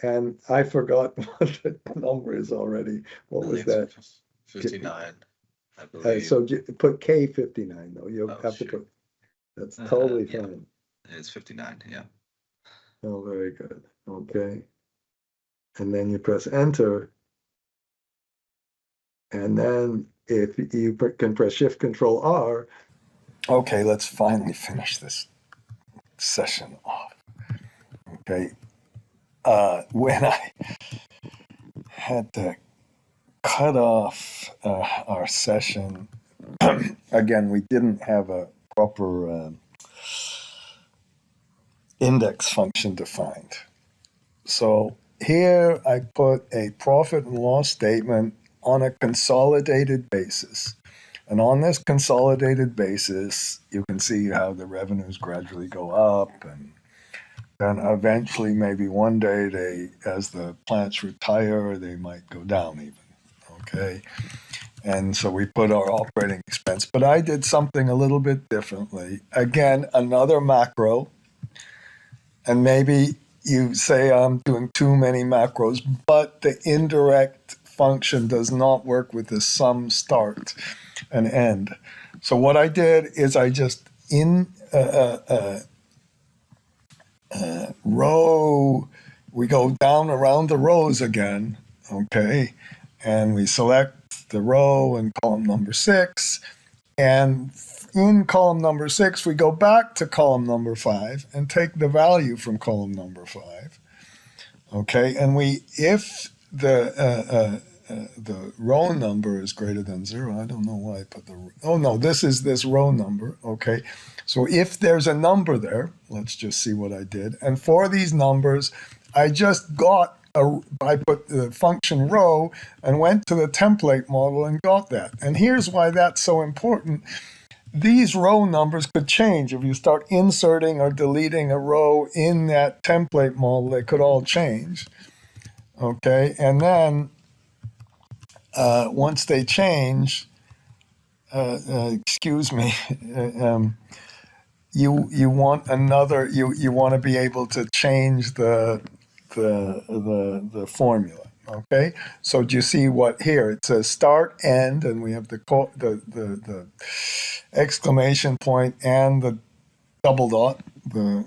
And I forgot what the number is already. What was that? 59, I believe. So put K59 though. You'll Oh, have to shoot. put, that's totally Yeah. fine. It's 59, yeah. Oh, very good. Okay. And then you press enter. And then if you can press Shift Control R. Okay, let's finally finish this session off. Okay. When I had to cut off our session, again, we didn't have a proper index function defined. So here I put a profit and loss statement on a consolidated basis. And on this consolidated basis, you can see how the revenues gradually go up, and then eventually maybe one day as the plants retire, they might go down even. Okay. And so we put our operating expense, but I did something a little bit differently. Again, another macro, and maybe you say I'm doing too many macros, but the indirect function does not work with the sum start and end. So what I did is I just in row, we go down around the rows again, okay, and we select the row in column number 6, and in column number 6 we go back to column number 5 and take the value from column number 5, okay, and if the row number is greater than 0. I don't know why I put this is this row number, okay? So if there's a number there, let's just see what I did. And for these numbers, I just I put the function row and went to the template model and got that. And here's why that's so important. These row numbers could change. If you start inserting or deleting a row in that template model, they could all change, okay? And then once they change, excuse me, you want another. You want to be able to change the formula. Okay, so do you see what here? It says start end, and we have the exclamation point and the double dot, the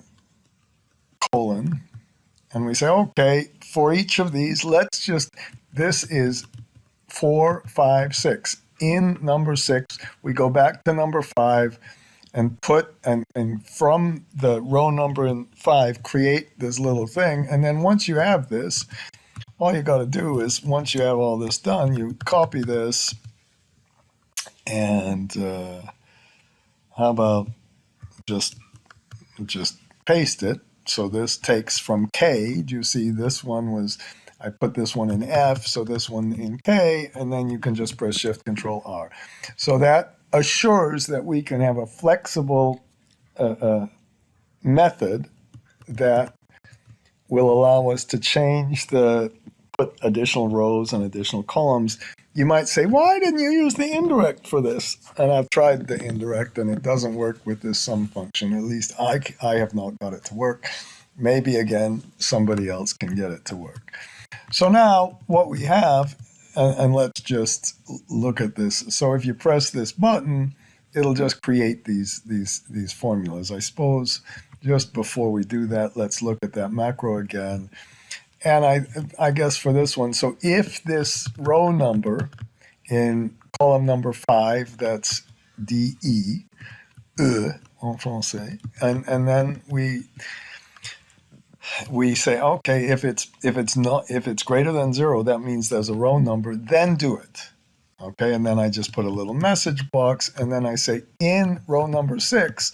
colon, and we say okay for each of these. This is 4, 5, 6. In number 6, we go back to number 5 and and from the row number in 5, create this little thing. And then once you have this, all you got to do is, once you have all this done, you copy this and how about just paste it. So this takes from K. Do you see this one was, I put this one in F, so this one in K, and then you can just press Shift Control R. So that assures that we can have a flexible method that will allow us to put additional rows and additional columns. You might say, why didn't you use the indirect for this? And I've tried the indirect, and it doesn't work with this sum function. At least I have not got it to work. Maybe, again, somebody else can get it to work. So now what we have, and let's just look at this. So if you press this button, it'll just create these formulas. I suppose just before we do that, let's look at that macro again. And I guess for this one, so if this row number in column number 5, that's DE, en français, and then we say, okay, if it's greater than 0, that means there's a row number, then do it. Okay, and then I just put a little message box, and then I say in row number 6,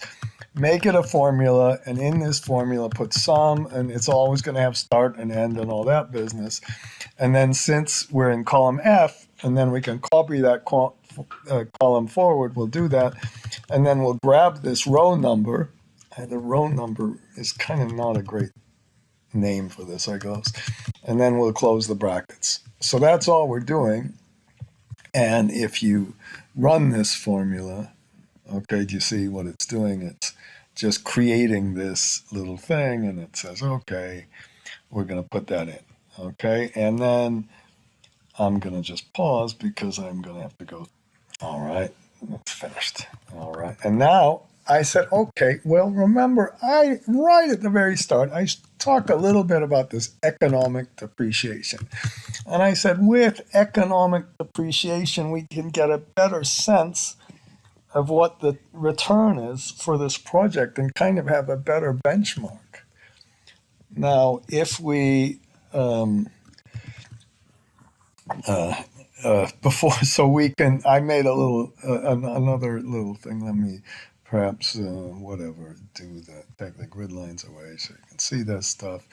make it a formula, and in this formula put sum, and it's always going to have start and end and all that business. And then since we're in column F, and then we can copy that column forward, we'll do that, and then we'll grab this row number, and the row number is kind of not a great name for this, I guess, and then we'll close the brackets. So that's all we're doing. And if you run this formula, okay, do you see what it's doing? It's just creating this little thing, and it says, okay, we're going to put that in, okay? And then I'm going to just pause because I'm going to have to go. All right, it's finished. All right, and now I said, okay, well, remember, right at the very start, I talked a little bit about this economic depreciation. And I said, with economic depreciation, we can get a better sense of what the return is for this project and kind of have a better benchmark. Now, if we before, so we can, I made a little another little thing. Let me perhaps whatever do that. Take the grid lines away so you can see this stuff.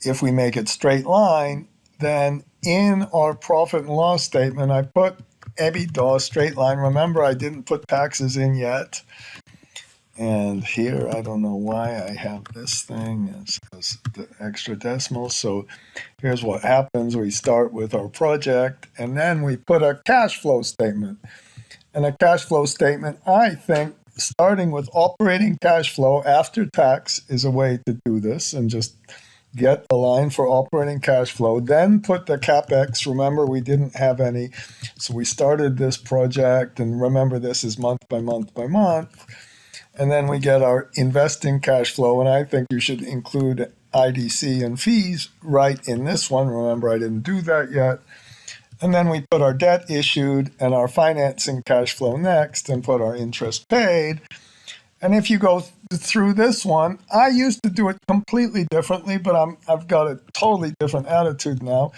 If we make it straight line, then in our profit and loss statement, I put EBITDA straight line. Remember, I didn't put taxes in yet. And here, I don't know why I have this thing as the extra decimal. So here's what happens. We start with our project, and then we put a cash flow statement. And a cash flow statement, I think, starting with operating cash flow after tax is a way to do this, and just get the line for operating cash flow, then put the CapEx. Remember, we didn't have any. So we started this project, and remember, this is month by month by month. And then we get our investing cash flow, and I think you should include IDC and fees right in this one. Remember, I didn't do that yet. And then we put our debt issued and our financing cash flow next, and put our interest paid. And if you go through this one, I used to do it completely differently, but I've got a totally different attitude now.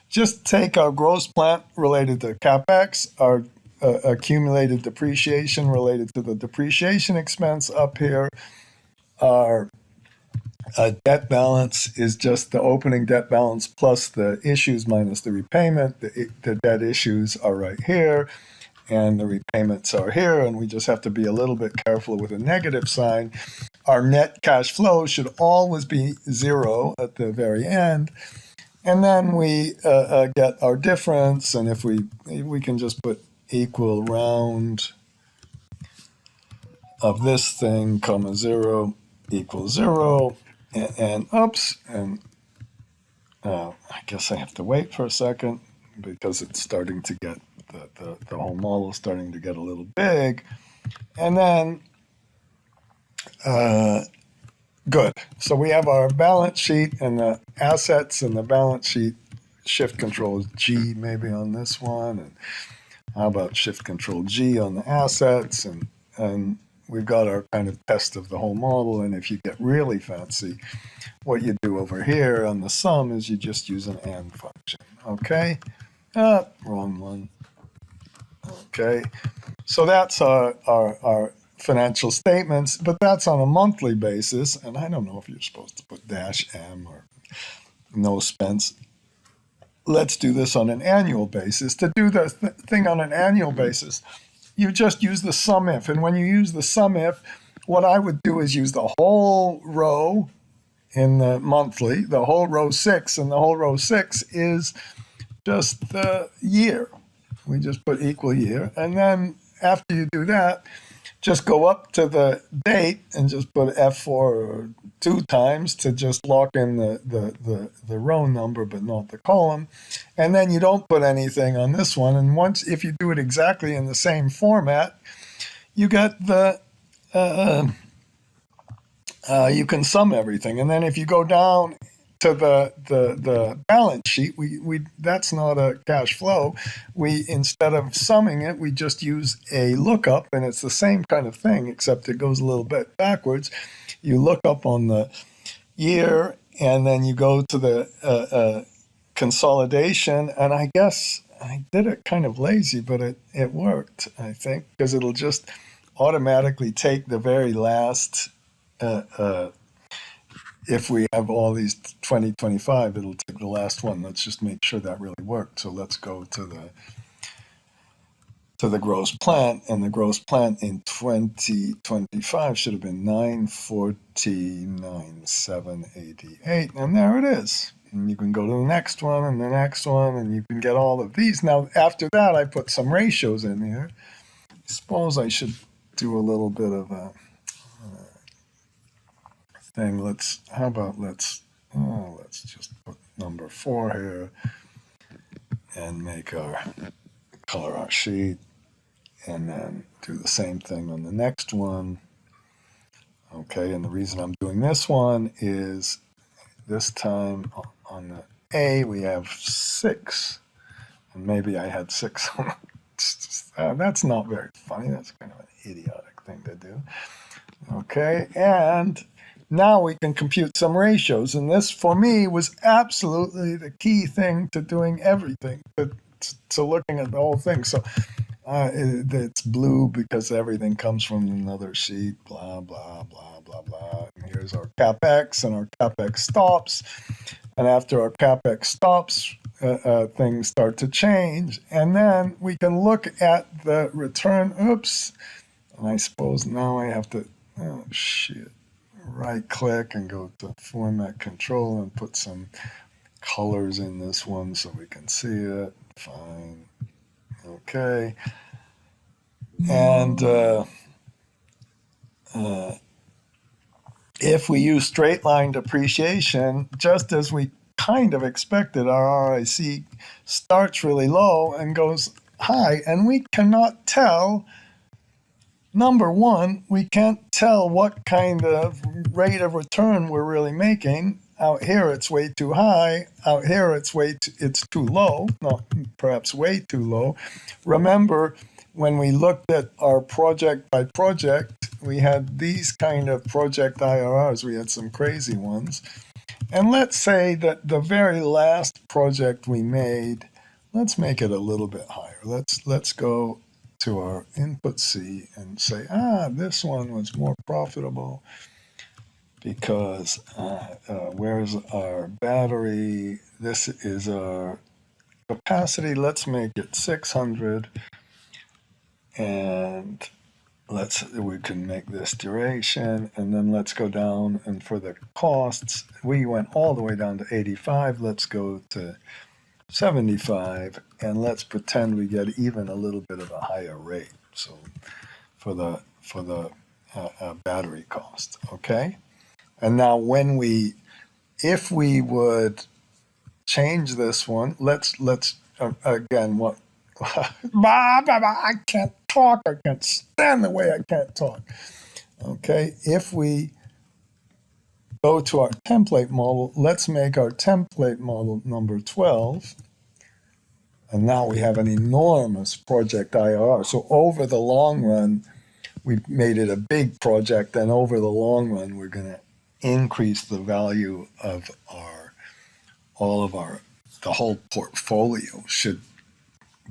Just take our gross plant related to CapEx, our accumulated depreciation related to the depreciation expense up here. Our debt balance is just the opening debt balance plus the issues minus the repayment. The debt issues are right here, and the repayments are here, and we just have to be a little bit careful with a negative sign. Our net cash flow should always be zero at the very end. And then we get our difference, and if we can just put equal round of this thing, comma 0 equals 0, and oops, and I guess I have to wait for a second because it's starting to get, the whole model is starting to get a little big. And then, good. So we have our balance sheet and the assets, and the balance sheet, shift control G maybe on this one, and how about shift control G on the assets, and we've got our kind of test of the whole model. And if you get really fancy, what you do over here on the sum is you just use an AND function. Okay? Wrong one. Okay. So that's our financial statements, but that's on a monthly basis. And I don't know if you're supposed to put -M or no spends. Let's do this on an annual basis. To do the thing on an annual basis, you just use the sum if. And when you use the sum if, what I would do is use the whole row in the monthly, the whole row 6, and the whole row 6 is just the year. We just put equal year. And then after you do that, just go up to the date and just put F4 2 times to just lock in the row number, but not the column. And then you don't put anything on this one. And once, if you do it exactly in the same format, you get the, you can sum everything. And then if you go down to the balance sheet, we that's not a cash flow. We, instead of summing it, we just use a lookup, and it's the same kind of thing, except it goes a little bit backwards. You look up on the year, and then you go to the consolidation, and I guess I did it kind of lazy, but it worked, I think, because it'll just automatically take the very last if we have all these 2025, it'll take the last one. Let's just make sure that really worked. So let's go to the gross plant, and the gross plant in 2025 should have been 949,788, and there it is. And you can go to the next one and the next one, and you can get all of these. Now, after that, I put some ratios in here. I suppose I should do a little bit of a thing. Let's just put number 4 here and make our color our sheet, and then do the same thing on the next one. Okay, and the reason I'm doing this one is this time on the A we have 6, and maybe I had 6. That's not very funny. That's kind of an idiotic thing to do. Okay, and now we can compute some ratios, and this for me was absolutely the key thing to doing everything, to looking at the whole thing. So it's blue because everything comes from another sheet, blah, blah, blah, blah, blah. And here's our CapEx, and our CapEx stops. And after our CapEx stops, things start to change. And then we can look at the return. Oops. And I suppose now I have to, oh shit, right click and go to format control and put some colors in this one so we can see it. Fine. Okay. And if we use straight line depreciation, just as we kind of expected, our ROIC starts really low and goes high, and we cannot tell. Number one, we can't tell what kind of rate of return we're really making. Out here, it's way too high. Out here, it's too low. No, perhaps way too low. Remember, when we looked at our project by project, we had these kind of project IRRs. We had some crazy ones. And let's say that the very last project we made, let's make it a little bit higher. Let's go to our input C and say, this one was more profitable because where's our battery? This is our capacity. Let's make it 600, and we can make this duration, and then let's go down, and for the costs, we went all the way down to 85. Let's go to 75, and let's pretend we get even a little bit of a higher rate. So for the battery cost, okay? And now if we would change this one, let's again, what? I can't talk. I can't stand the way I can't talk. Okay, if we go to our template model, let's make our template model number 12. And now we have an enormous project IRR. So over the long run, we made it a big project, and over the long run, we're going to increase the value of the whole portfolio should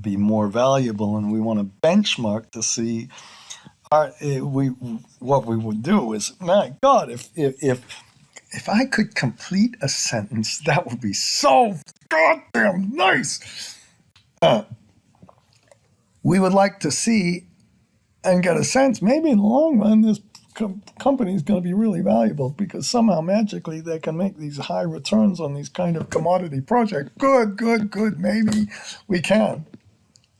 be more valuable, and we want to benchmark to see what we would do is, my God, if I could complete a sentence, that would be so goddamn nice. We would like to see and get a sense, maybe in the long run, this company is going to be really valuable because somehow magically they can make these high returns on these kind of commodity projects. Good. Maybe we can.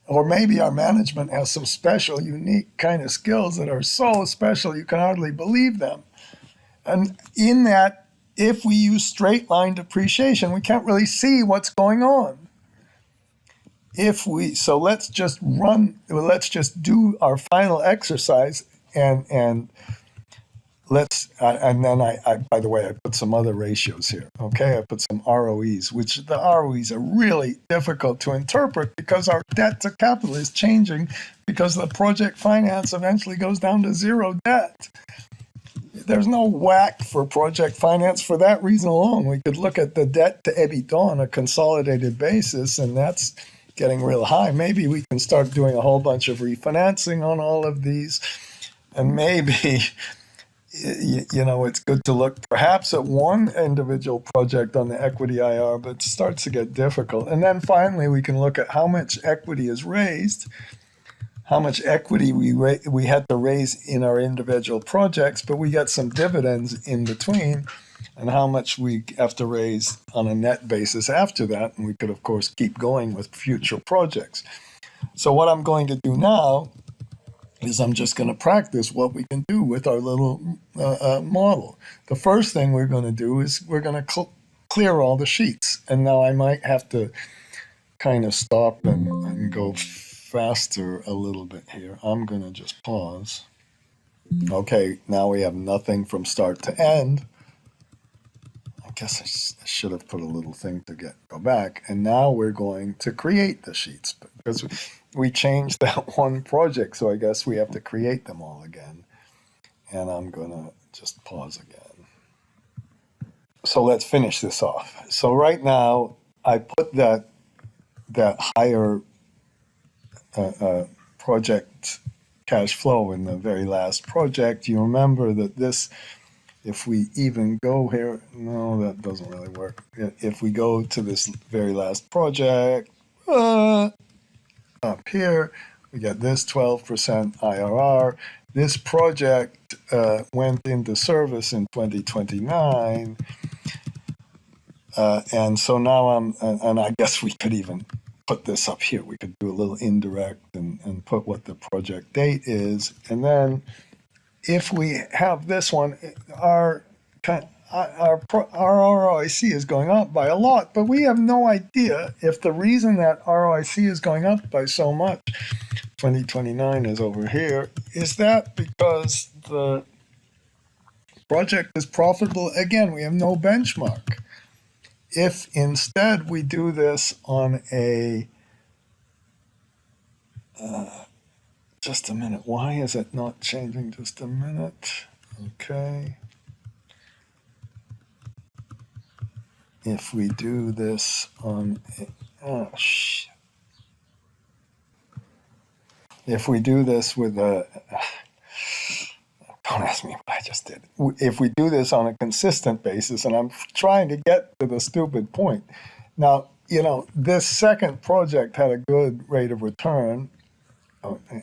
Or maybe our management has some special, unique kind of skills that are so special you can hardly believe them. And in that, if we use straight line depreciation, we can't really see what's going on. So let's just do our final exercise, and then I by the way, I put some other ratios here. Okay, I put some ROEs, which the ROEs are really difficult to interpret because our debt to capital is changing because the project finance eventually goes down to zero debt. There's no whack for project finance for that reason alone. We could look at the debt to EBITDA on a consolidated basis, and that's getting real high. Maybe we can start doing a whole bunch of refinancing on all of these, and maybe it's good to look perhaps at one individual project on the equity IR, but it starts to get difficult. And then finally, we can look at how much equity is raised, how much equity we had to raise in our individual projects, but we get some dividends in between, and how much we have to raise on a net basis after that. And we could, of course, keep going with future projects. So what I'm going to do now is I'm just going to practice what we can do with our little model. The first thing we're going to do is we're going to clear all the sheets. And now I might have to kind of stop and go faster a little bit here. I'm going to just pause. Okay, now we have nothing from start to end. I guess I should have put a little thing to go back. And now we're going to create the sheets because we changed that one project. So I guess we have to create them all again. And I'm going to just pause again. So let's finish this off. So right now I put that higher project cash flow in the very last project. You remember that this, if we even go here, no, that doesn't really work. If we go to this very last project, up here, we get this 12% IRR. This project went into service in 2029. And so now and I guess we could even put this up here. We could do a little indirect and put what the project date is. And then if we have this one, our ROIC is going up by a lot, but we have no idea if the reason that ROIC is going up by so much, 2029 is over here, is that because the project is profitable? Again, we have no benchmark. If instead we do this on a, just a minute, why is it not changing? Just a minute. Okay. If we do this on, if we do this with a, don't ask me what I just did. If we do this on a consistent basis, and I'm trying to get to the stupid point. Now, this second project had a good rate of return,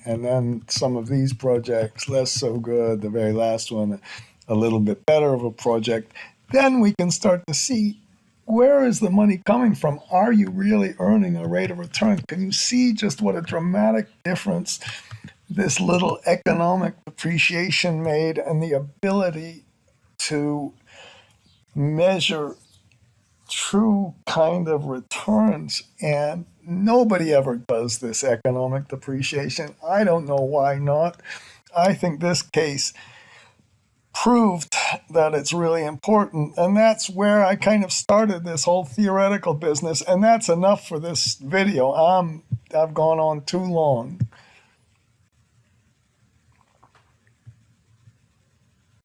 and then some of these projects less so good. The very last one, a little bit better of a project. Then we can start to see, where is the money coming from? Are you really earning a rate of return? Can you see just what a dramatic difference this little economic depreciation made, and the ability to measure true kind of returns? And nobody ever does this economic depreciation. I don't know why not. I think this case proved that it's really important, and that's where I kind of started this whole theoretical business. And that's enough for this video. I've gone on too long.